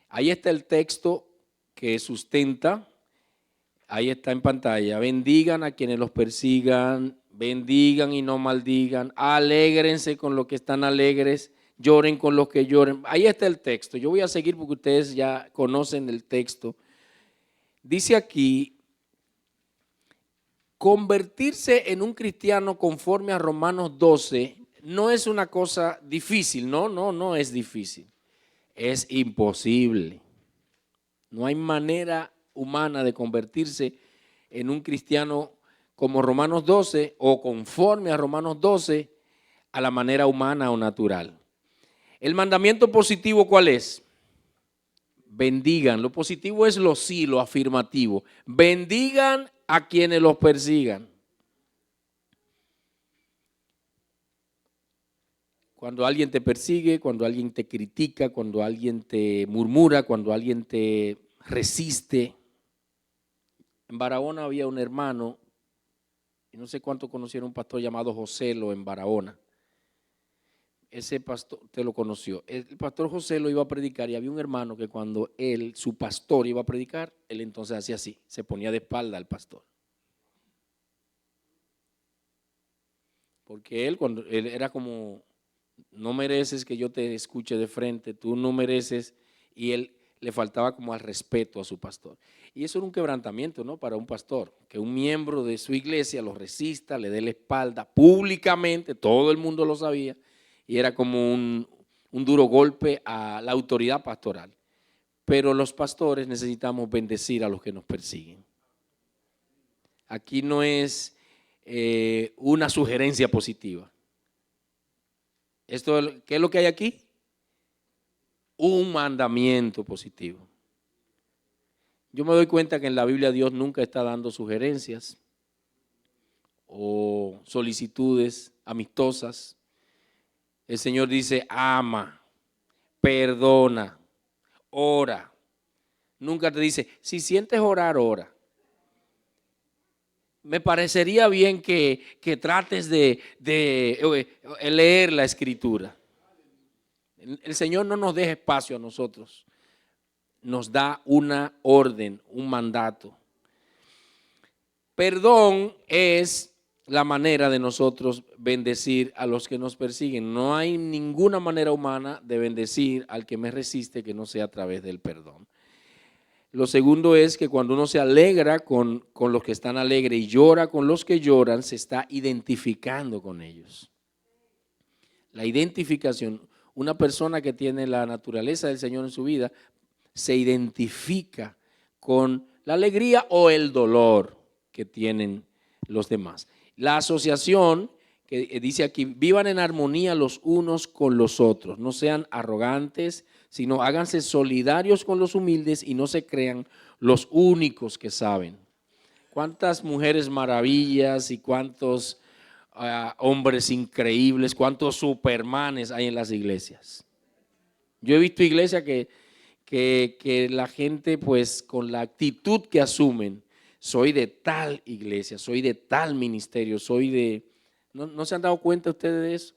[SPEAKER 2] Ahí está el texto que sustenta, ahí está en pantalla. Bendigan a quienes los persigan, bendigan y no maldigan, alégrense con los que están alegres, lloren con los que lloren. Ahí está el texto. Yo voy a seguir porque ustedes ya conocen el texto. Dice aquí, convertirse en un cristiano conforme a Romanos 12 no es una cosa difícil, no es difícil, es imposible. No hay manera humana de convertirse en un cristiano como Romanos 12 o conforme a Romanos 12 a la manera humana o natural. El mandamiento positivo, ¿cuál es? Bendigan. Lo positivo es lo sí, lo afirmativo. Bendigan a quienes los persigan. Cuando alguien te persigue, cuando alguien te critica, cuando alguien te murmura, cuando alguien te resiste. En Barahona había un hermano, y no sé cuánto conocieron un pastor llamado Joselo en Barahona. Ese pastor, usted lo conoció. El pastor José lo iba a predicar y había un hermano que cuando su pastor iba a predicar, él entonces hacía así, se ponía de espalda al pastor. Porque cuando él era como, no mereces que yo te escuche de frente, tú no mereces, y él le faltaba como al respeto a su pastor. Y eso era un quebrantamiento, ¿no? Para un pastor, que un miembro de su iglesia lo resista, le dé la espalda públicamente, todo el mundo lo sabía. Y era como un duro golpe a la autoridad pastoral. Pero los pastores necesitamos bendecir a los que nos persiguen. Aquí no es una sugerencia positiva. ¿Qué es lo que hay aquí? Un mandamiento positivo. Yo me doy cuenta que en la Biblia Dios nunca está dando sugerencias o solicitudes amistosas. El Señor dice, ama, perdona, ora. Nunca te dice, si sientes orar, ora. Me parecería bien que trates de leer la Escritura. El Señor no nos deja espacio a nosotros. Nos da una orden, un mandato. Perdón es la manera de nosotros bendecir a los que nos persiguen. No hay ninguna manera humana de bendecir al que me resiste que no sea a través del perdón. Lo segundo es que cuando uno se alegra con los que están alegres y llora con los que lloran, se está identificando con ellos. La identificación, una persona que tiene la naturaleza del Señor en su vida, se identifica con la alegría o el dolor que tienen los demás. La asociación que dice aquí, vivan en armonía los unos con los otros, no sean arrogantes, sino háganse solidarios con los humildes y no se crean los únicos que saben. ¿Cuántas mujeres maravillas y cuántos hombres increíbles, cuántos supermanes hay en las iglesias? Yo he visto iglesias que la gente, pues, con la actitud que asumen, soy de tal iglesia, soy de tal ministerio, soy de... ¿No se han dado cuenta ustedes de eso?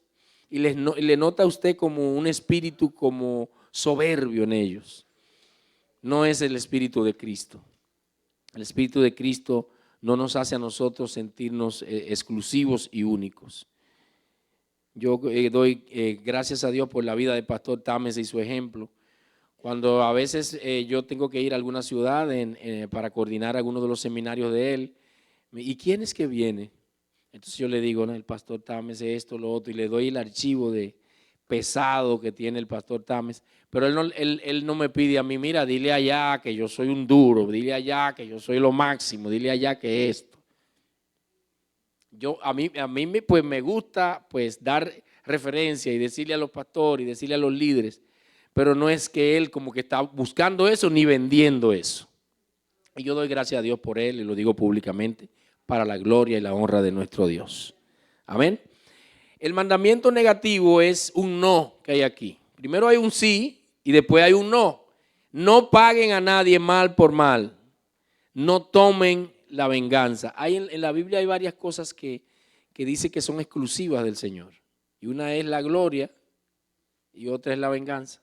[SPEAKER 2] Y le nota a usted como un espíritu como soberbio en ellos. No es el espíritu de Cristo. El espíritu de Cristo no nos hace a nosotros sentirnos exclusivos y únicos. Yo doy gracias a Dios por la vida del pastor Támez y su ejemplo. Cuando a veces yo tengo que ir a alguna ciudad para coordinar algunos de los seminarios de él, ¿y quién es que viene? Entonces yo le digo, no, el pastor Támez es esto, lo otro, y le doy el archivo de pesado que tiene el pastor Támez, pero él no me pide a mí, mira, dile allá que yo soy un duro, dile allá que yo soy lo máximo, dile allá que esto. A mí pues me gusta pues dar referencia y decirle a los pastores y decirle a los líderes, pero no es que él como que está buscando eso ni vendiendo eso. Y yo doy gracias a Dios por él y lo digo públicamente para la gloria y la honra de nuestro Dios. Amén. El mandamiento negativo es un no que hay aquí. Primero hay un sí y después hay un no. No paguen a nadie mal por mal. No tomen la venganza. En la Biblia hay varias cosas que dice que son exclusivas del Señor. Y una es la gloria y otra es la venganza.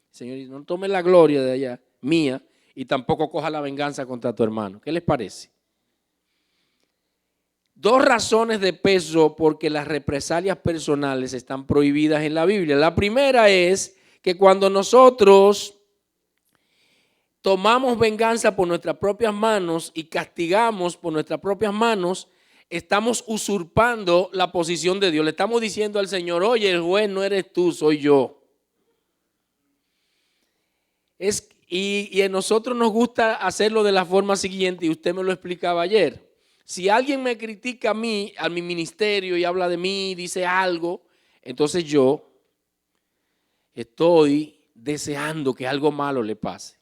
[SPEAKER 2] Señor, no tome la gloria de allá, mía, y tampoco coja la venganza contra tu hermano. ¿Qué les parece? Dos razones de peso porque las represalias personales están prohibidas en la Biblia. La primera es que cuando nosotros tomamos venganza por nuestras propias manos y castigamos por nuestras propias manos, estamos usurpando la posición de Dios. Le estamos diciendo al Señor, oye, el juez no eres tú, soy yo. Y a nosotros nos gusta hacerlo de la forma siguiente, y usted me lo explicaba ayer. Si alguien me critica a mí, a mi ministerio, y habla de mí, dice algo, entonces yo estoy deseando que algo malo le pase.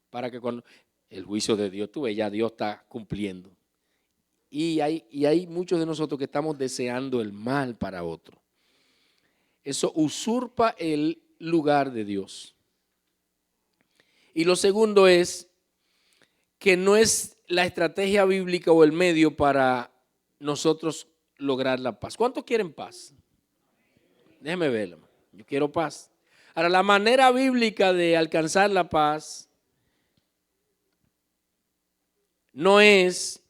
[SPEAKER 2] Para que cuando el juicio de Dios, tú ves, ya Dios está cumpliendo. Y hay muchos de nosotros que estamos deseando el mal para otro. Eso usurpa el lugar de Dios. Y lo segundo es que no es la estrategia bíblica o el medio para nosotros lograr la paz. ¿Cuántos quieren paz? Déjeme verlo. Yo quiero paz. Ahora, la manera bíblica de alcanzar la paz no es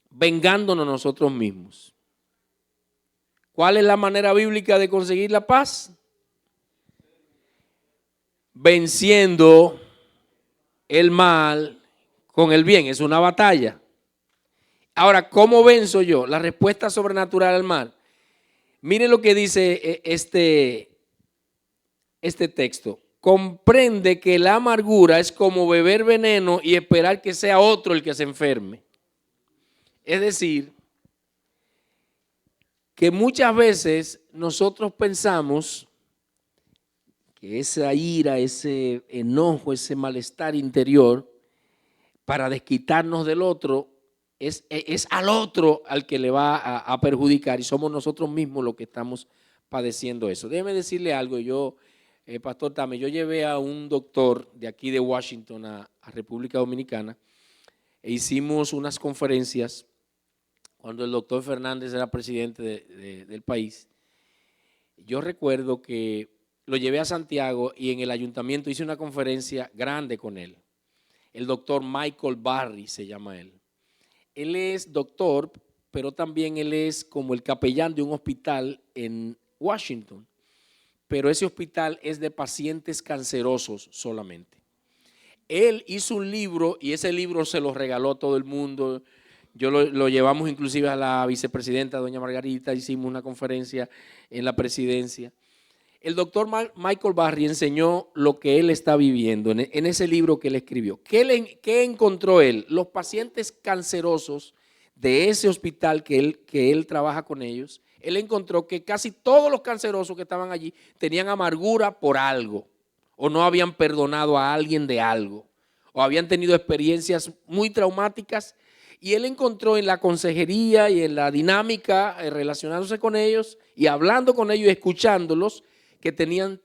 [SPEAKER 2] vengándonos nosotros mismos. ¿Cuál es la manera bíblica de conseguir la paz? Venciendo el mal con el bien. Es una batalla. Ahora, ¿cómo venzo yo? La respuesta sobrenatural al mal. Miren lo que dice este texto. Comprende que la amargura es como beber veneno y esperar que sea otro el que se enferme. Es decir, que muchas veces nosotros pensamos que esa ira, ese enojo, ese malestar interior, para desquitarnos del otro, es al otro al que le va a perjudicar, y somos nosotros mismos los que estamos padeciendo eso. Déjeme decirle algo, Pastor Támez, yo llevé a un doctor de aquí de Washington a República Dominicana e hicimos unas conferencias cuando el doctor Fernández era presidente del país. Yo recuerdo que lo llevé a Santiago y en el ayuntamiento hice una conferencia grande con él. El doctor Michael Barry se llama él. Él es doctor, pero también él es como el capellán de un hospital en Washington. Pero ese hospital es de pacientes cancerosos solamente. él hizo un libro y ese libro se lo regaló a todo el mundo. Yo lo llevamos inclusive a la vicepresidenta, doña Margarita, hicimos una conferencia en la presidencia. El doctor Michael Barry enseñó lo que él está viviendo en ese libro que él escribió. ¿Qué encontró él? Los pacientes cancerosos de ese hospital que él trabaja con ellos, él encontró que casi todos los cancerosos que estaban allí tenían amargura por algo, o no habían perdonado a alguien de algo, o habían tenido experiencias muy traumáticas, y él encontró en la consejería y en la dinámica relacionándose con ellos y hablando con ellos y escuchándolos, que tenían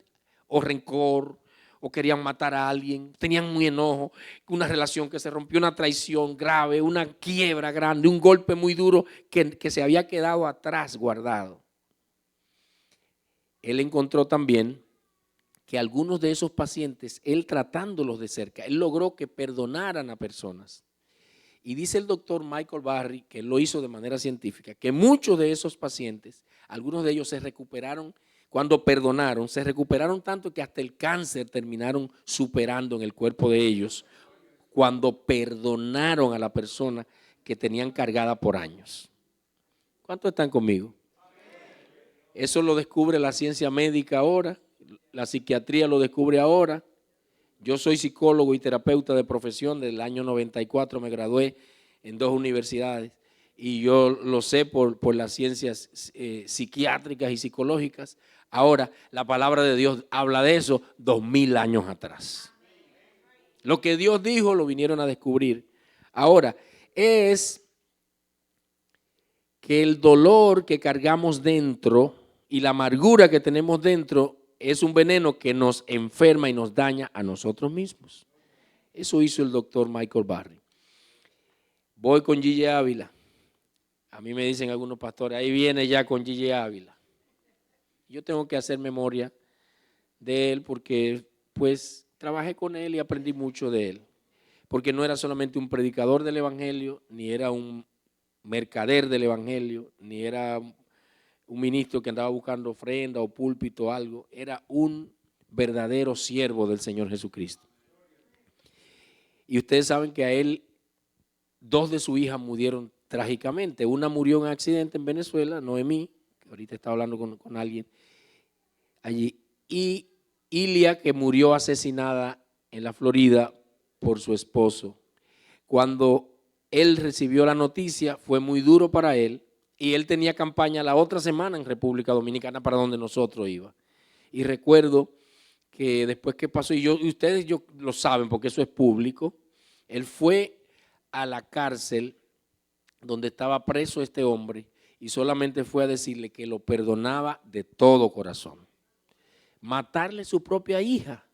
[SPEAKER 2] o rencor, o querían matar a alguien, tenían muy enojo, una relación que se rompió, una traición grave, una quiebra grande, un golpe muy duro que se había quedado atrás guardado. Él encontró también que algunos de esos pacientes, él tratándolos de cerca, él logró que perdonaran a personas. Y dice el doctor Michael Barry, que él lo hizo de manera científica, que muchos de esos pacientes, algunos de ellos se recuperaron. Cuando perdonaron, se recuperaron tanto que hasta el cáncer terminaron superando en el cuerpo de ellos cuando perdonaron a la persona que tenían cargada por años. ¿Cuántos están conmigo? Eso lo descubre la ciencia médica ahora, la psiquiatría lo descubre ahora. Yo soy psicólogo y terapeuta de profesión, del año 94 me gradué en 2 universidades y yo lo sé por las ciencias psiquiátricas y psicológicas. Ahora, la palabra de Dios habla de eso 2000 años atrás. Lo que Dios dijo lo vinieron a descubrir. Ahora, es que el dolor que cargamos dentro y la amargura que tenemos dentro es un veneno que nos enferma y nos daña a nosotros mismos. Eso hizo el doctor Michael Barry. Voy con Gigi Ávila. A mí me dicen algunos pastores, ahí viene ya con Gigi Ávila. Yo tengo que hacer memoria de él porque pues trabajé con él y aprendí mucho de él. Porque no era solamente un predicador del evangelio, ni era un mercader del evangelio, ni era un ministro que andaba buscando ofrenda o púlpito o algo. Era un verdadero siervo del Señor Jesucristo. Y ustedes saben que a él 2 de sus hijas murieron trágicamente. Una murió en un accidente en Venezuela, Noemí, que ahorita estaba hablando con alguien allí, y Ilia, que murió asesinada en la Florida por su esposo. Cuando él recibió la noticia, fue muy duro para él, y él tenía campaña la otra semana en República Dominicana para donde nosotros iba. Y recuerdo que después que pasó, y ustedes lo saben porque eso es público, él fue a la cárcel donde estaba preso este hombre y solamente fue a decirle que lo perdonaba de todo corazón. Matarle su propia hija,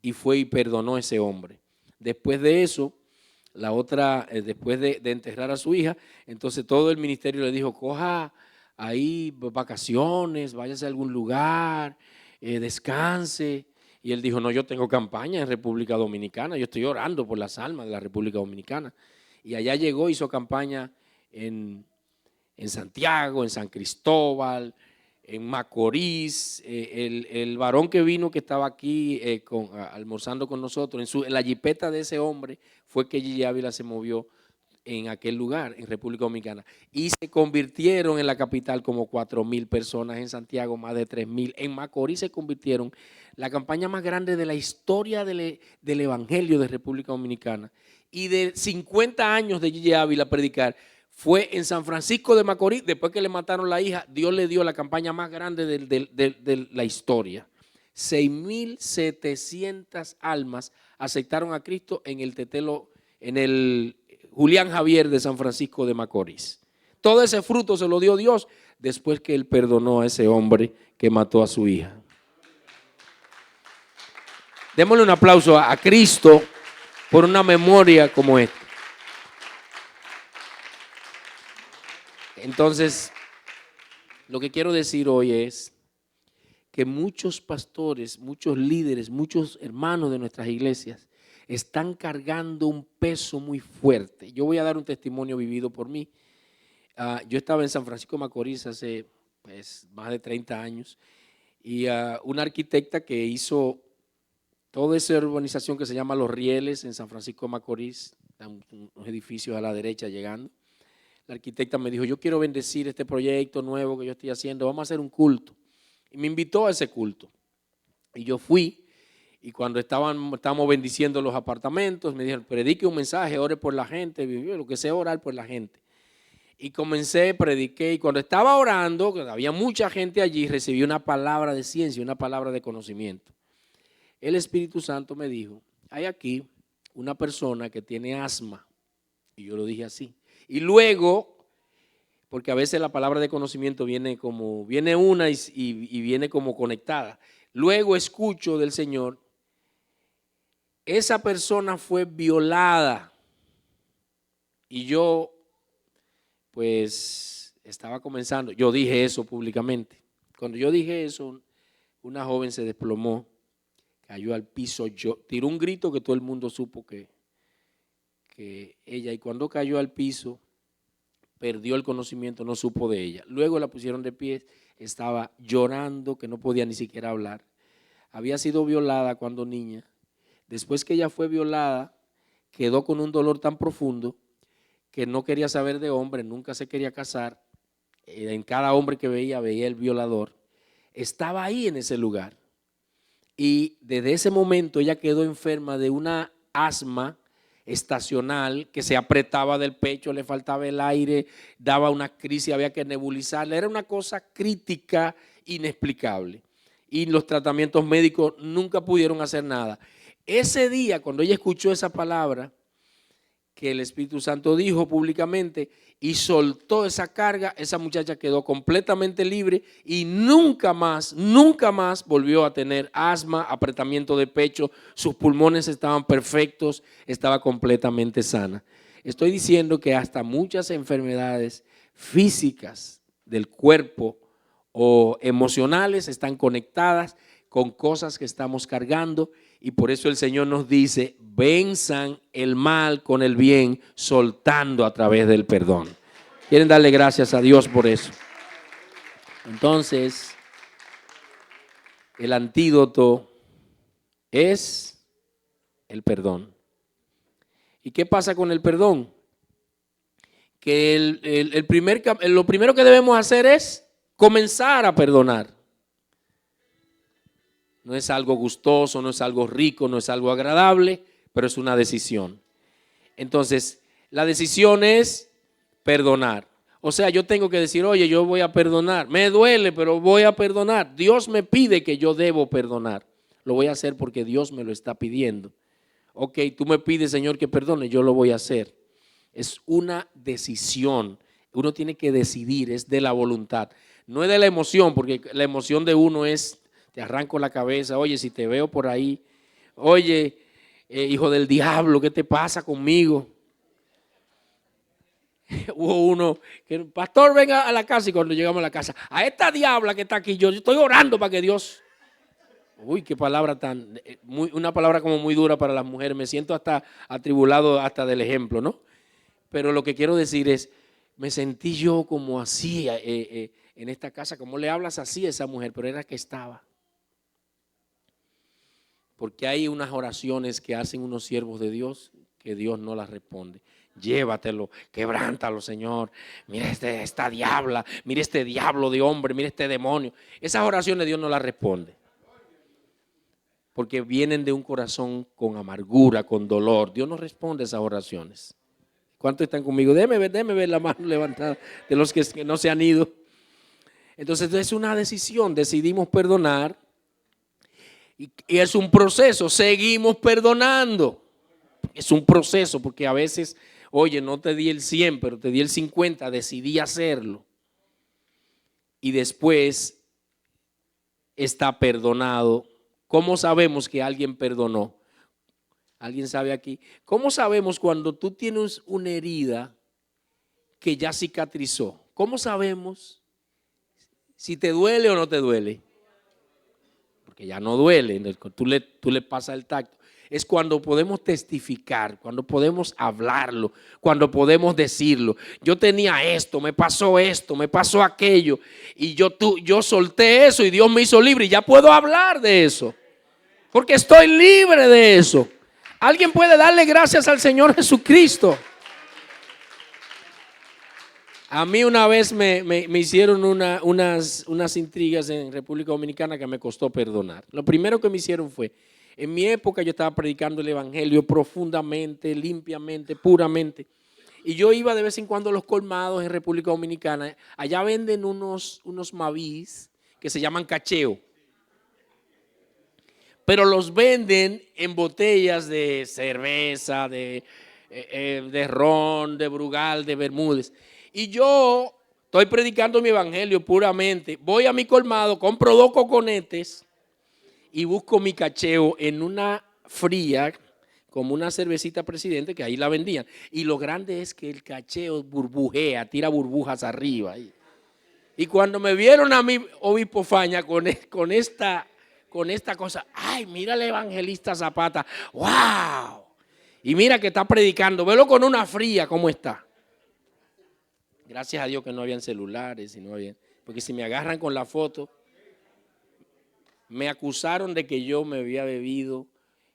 [SPEAKER 2] y fue y perdonó a ese hombre. Después de eso, después de enterrar a su hija, entonces todo el ministerio le dijo, coja ahí vacaciones, váyase a algún lugar, descanse. Y él dijo, no, yo tengo campaña en República Dominicana, yo estoy orando por las almas de la República Dominicana. Y allá llegó, hizo campaña en Santiago, en San Cristóbal, en Macorís. El varón que vino, que estaba aquí almorzando con nosotros, en la jipeta de ese hombre, fue que Gigi Ávila se movió en aquel lugar, en República Dominicana. Y se convirtieron en la capital como 4,000 personas, en Santiago más de 3,000, en Macorís se convirtieron. La campaña más grande de la historia del evangelio de República Dominicana y de 50 años de Gigi Ávila predicar fue en San Francisco de Macorís. Después que le mataron la hija, Dios le dio la campaña más grande de la historia. 6,700 almas aceptaron a Cristo en el tetelo, en el Julián Javier de San Francisco de Macorís. Todo ese fruto se lo dio Dios después que él perdonó a ese hombre que mató a su hija. Démosle un aplauso a Cristo por una memoria como esta. Entonces, lo que quiero decir hoy es que muchos pastores, muchos líderes, muchos hermanos de nuestras iglesias están cargando un peso muy fuerte. Yo voy a dar un testimonio vivido por mí. Yo estaba en San Francisco de Macorís hace más de 30 años y una arquitecta que hizo toda esa urbanización que se llama Los Rieles en San Francisco de Macorís, unos edificios a la derecha llegando. La arquitecta me dijo, yo quiero bendecir este proyecto nuevo que yo estoy haciendo, vamos a hacer un culto. Y me invitó a ese culto. Y yo fui, y cuando estábamos bendiciendo los apartamentos, me dijeron, predique un mensaje, ore por la gente, lo que sea orar por la gente. Y prediqué, y cuando estaba orando, había mucha gente allí, recibí una palabra de ciencia, una palabra de conocimiento. El Espíritu Santo me dijo, hay aquí una persona que tiene asma. Y yo lo dije así. Y luego, porque a veces la palabra de conocimiento viene una y viene como conectada. Luego escucho del Señor, esa persona fue violada. Y yo, pues, estaba comenzando. Yo dije eso públicamente. Cuando yo dije eso, una joven se desplomó, cayó al piso, tiró un grito que todo el mundo supo que ella, y cuando cayó al piso, perdió el conocimiento, no supo de ella. Luego la pusieron de pie, estaba llorando, que no podía ni siquiera hablar. Había sido violada cuando niña. Después que ella fue violada, quedó con un dolor tan profundo que no quería saber de hombre, nunca se quería casar. En cada hombre que veía el violador. Estaba ahí en ese lugar. Y desde ese momento ella quedó enferma de una asma estacional que se apretaba del pecho, le faltaba el aire, daba una crisis, había que nebulizarla. Era una cosa crítica, inexplicable. Y los tratamientos médicos nunca pudieron hacer nada. Ese día, cuando ella escuchó esa palabra que el Espíritu Santo dijo públicamente y soltó esa carga, esa muchacha quedó completamente libre y nunca más volvió a tener asma, apretamiento de pecho, sus pulmones estaban perfectos, estaba completamente sana. Estoy diciendo que hasta muchas enfermedades físicas del cuerpo o emocionales están conectadas con cosas que estamos cargando, y por eso el Señor nos dice, venzan el mal con el bien, soltando a través del perdón. ¿Quieren darle gracias a Dios por eso? Entonces, el antídoto es el perdón. ¿Y qué pasa con el perdón? Que lo primero que debemos hacer es comenzar a perdonar. No es algo gustoso, no es algo rico, no es algo agradable, pero es una decisión. Entonces, la decisión es perdonar. O sea, yo tengo que decir, oye, yo voy a perdonar. Me duele, pero voy a perdonar. Dios me pide que yo debo perdonar. Lo voy a hacer porque Dios me lo está pidiendo. Ok, tú me pides, Señor, que perdone, yo lo voy a hacer. Es una decisión. Uno tiene que decidir, es de la voluntad. No es de la emoción, porque la emoción de uno es, te arranco la cabeza, oye, si te veo por ahí, oye, hijo del diablo, ¿qué te pasa conmigo? Hubo uno que, pastor, venga a la casa, y cuando llegamos a la casa, a esta diabla que está aquí, yo estoy orando para que Dios, uy, qué palabra una palabra como muy dura para las mujeres, me siento hasta atribulado hasta del ejemplo, ¿no? Pero lo que quiero decir es, me sentí yo como así en esta casa, ¿cómo le hablas así a esa mujer? Pero era que estaba. Porque hay unas oraciones que hacen unos siervos de Dios que Dios no las responde. Llévatelo, quebrántalo, Señor. Mira esta diabla, mira este diablo de hombre, mira este demonio. Esas oraciones Dios no las responde. Porque vienen de un corazón con amargura, con dolor. Dios no responde a esas oraciones. ¿Cuántos están conmigo? Déjeme ver la mano levantada de los que no se han ido. Entonces es una decisión, decidimos perdonar. Y es un proceso, seguimos perdonando. Es un proceso porque a veces, oye, no te di el 100, pero te di el 50, decidí hacerlo. Y después está perdonado. ¿Cómo sabemos que alguien perdonó? ¿Alguien sabe aquí? ¿Cómo sabemos cuando tú tienes una herida que ya cicatrizó? ¿Cómo sabemos si te duele o no te duele? Que ya no duele, tú le pasas el tacto. Es cuando podemos testificar, cuando podemos hablarlo, cuando podemos decirlo. Yo tenía esto, me pasó aquello, y yo solté eso y Dios me hizo libre y ya puedo hablar de eso. porque estoy libre de eso. Alguien puede darle gracias al Señor Jesucristo. A mí una vez me hicieron unas intrigas en República Dominicana que me costó perdonar. Lo primero que me hicieron fue, en mi época yo estaba predicando el evangelio profundamente, limpiamente, puramente. Y yo iba de vez en cuando a los colmados en República Dominicana. Allá venden unos Mavís que se llaman cacheo. Pero los venden en botellas de cerveza, de ron, de Brugal, de Bermúdez. Y yo estoy predicando mi evangelio puramente. Voy a mi colmado, compro 2 coconetes y busco mi cacheo en una fría, como una cervecita Presidente, que ahí la vendían. Y lo grande es que el cacheo burbujea, tira burbujas arriba. Y cuando me vieron a mí, obispo Faña, con esta cosa, ay, mira el evangelista Zapata, wow. Y mira que está predicando, velo con una fría, ¿cómo está? Gracias a Dios que no habían celulares, porque si me agarran con la foto, me acusaron de que yo me había bebido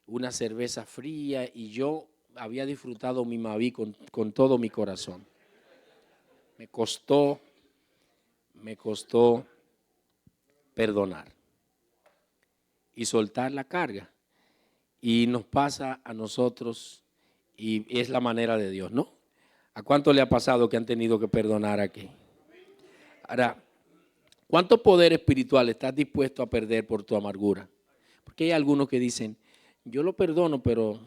[SPEAKER 2] una cerveza fría y yo había disfrutado mi Maví con todo mi corazón. Me costó perdonar y soltar la carga. Y nos pasa a nosotros y es la manera de Dios, ¿no? ¿A cuánto le ha pasado que han tenido que perdonar aquí? Ahora, ¿cuánto poder espiritual estás dispuesto a perder por tu amargura? Porque hay algunos que dicen, yo lo perdono, pero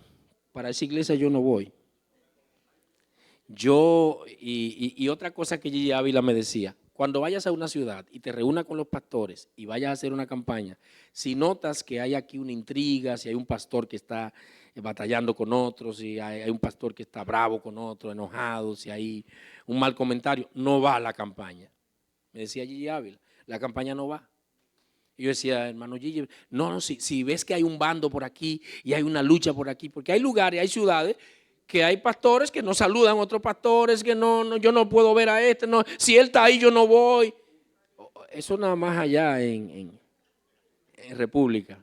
[SPEAKER 2] para esa iglesia yo no voy. Y otra cosa que Gigi Ávila me decía, cuando vayas a una ciudad y te reúnas con los pastores y vayas a hacer una campaña, si notas que hay aquí una intriga, si hay un pastor que está batallando con otros, si hay un pastor que está bravo con otro, enojado, si hay un mal comentario, no va a la campaña. Me decía Gigi Ávila, la campaña no va. Y yo decía, hermano Gigi, no, si ves que hay un bando por aquí y hay una lucha por aquí, porque hay lugares, hay ciudades que hay pastores que no saludan a otros pastores, que no, yo no puedo ver a este, no, si él está ahí yo no voy. Eso nada más allá en República.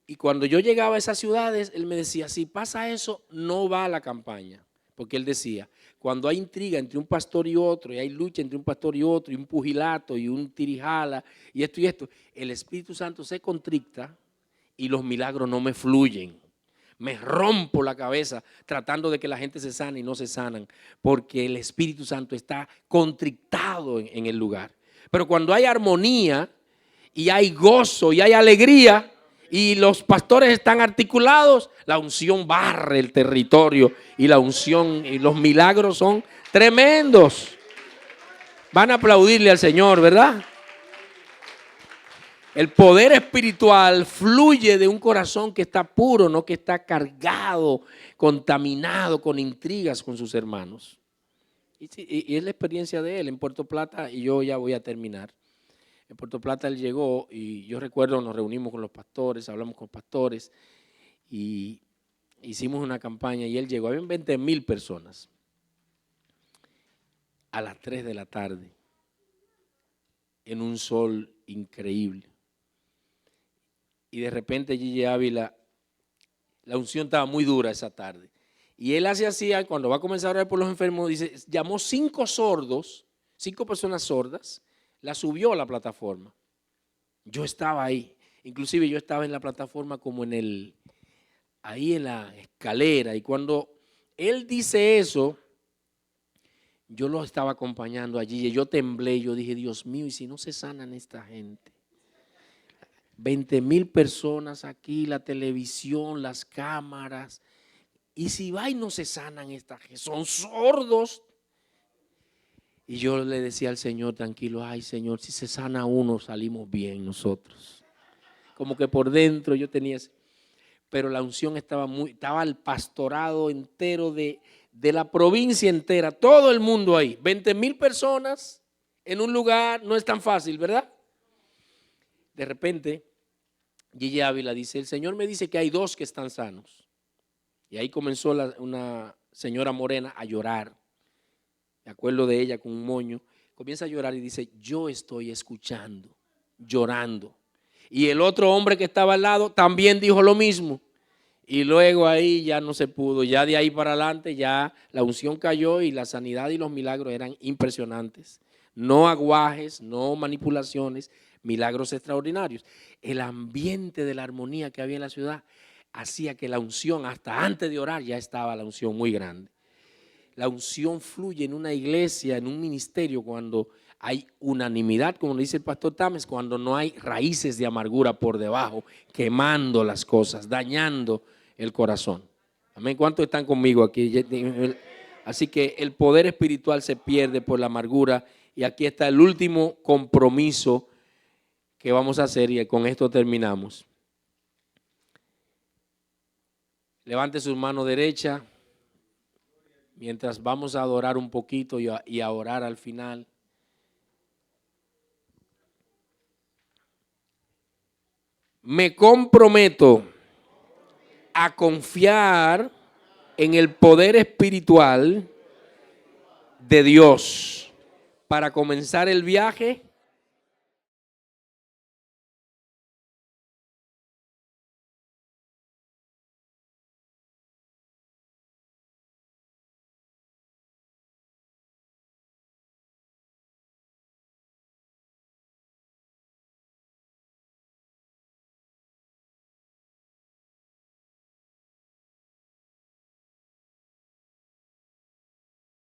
[SPEAKER 2] Y cuando yo llegaba a esas ciudades, él me decía, si pasa eso, no va a la campaña. Porque él decía, cuando hay intriga entre un pastor y otro, y hay lucha entre un pastor y otro, y un pugilato, y un tirijala, y esto, el Espíritu Santo se contricta y los milagros no me fluyen. Me rompo la cabeza tratando de que la gente se sane y no se sanan, porque el Espíritu Santo está contrictado en el lugar. Pero cuando hay armonía y hay gozo y hay alegría y los pastores están articulados, la unción barre el territorio y la unción y los milagros son tremendos. Van a aplaudirle al Señor, ¿verdad? El poder espiritual fluye de un corazón que está puro, no que está cargado, contaminado con intrigas con sus hermanos. Y es la experiencia de él en Puerto Plata, y yo ya voy a terminar. En Puerto Plata él llegó y yo recuerdo nos reunimos con los pastores, hablamos con pastores y hicimos una campaña y él llegó. Habían 20,000 personas a las 3 de la tarde en un sol increíble. Y de repente Gigi Ávila, la unción estaba muy dura esa tarde. Y él hace así, cuando va a comenzar a orar por los enfermos, dice, llamó 5 sordos, 5 personas sordas, la subió a la plataforma. Yo estaba ahí, inclusive yo estaba en la plataforma como ahí en la escalera. Y cuando él dice eso, yo lo estaba acompañando allí y yo temblé, yo dije, Dios mío, ¿y si no se sanan esta gente? 20,000 personas aquí, la televisión, las cámaras. Y si va y no se sanan esta gente, son sordos. Y yo le decía al Señor, tranquilo, ay Señor, si se sana uno, salimos bien nosotros. Como que por dentro yo tenía, pero la unción estaba el pastorado entero de la provincia entera, todo el mundo ahí. 20,000 personas en un lugar no es tan fácil, ¿verdad? De repente, Gigi Ávila dice, el Señor me dice que hay 2 que están sanos. Y ahí comenzó una señora morena a llorar. Me acuerdo de ella con un moño. Comienza a llorar y dice, yo estoy escuchando, llorando. Y el otro hombre que estaba al lado también dijo lo mismo. Y luego ahí ya no se pudo, ya de ahí para adelante ya la unción cayó y la sanidad y los milagros eran impresionantes. No aguajes, no manipulaciones, milagros extraordinarios. El ambiente de la armonía que había en la ciudad hacía que la unción, hasta antes de orar, ya estaba la unción muy grande. La unción fluye en una iglesia, en un ministerio, cuando hay unanimidad, como dice el pastor Tames, cuando no hay raíces de amargura por debajo, quemando las cosas, dañando el corazón. Amén. ¿Cuántos están conmigo aquí? Así que el poder espiritual se pierde por la amargura. Y aquí está el último compromiso que vamos a hacer y con esto terminamos. Levante su mano derecha mientras vamos a adorar un poquito y a orar al final. Me comprometo a confiar en el poder espiritual de Dios para comenzar el viaje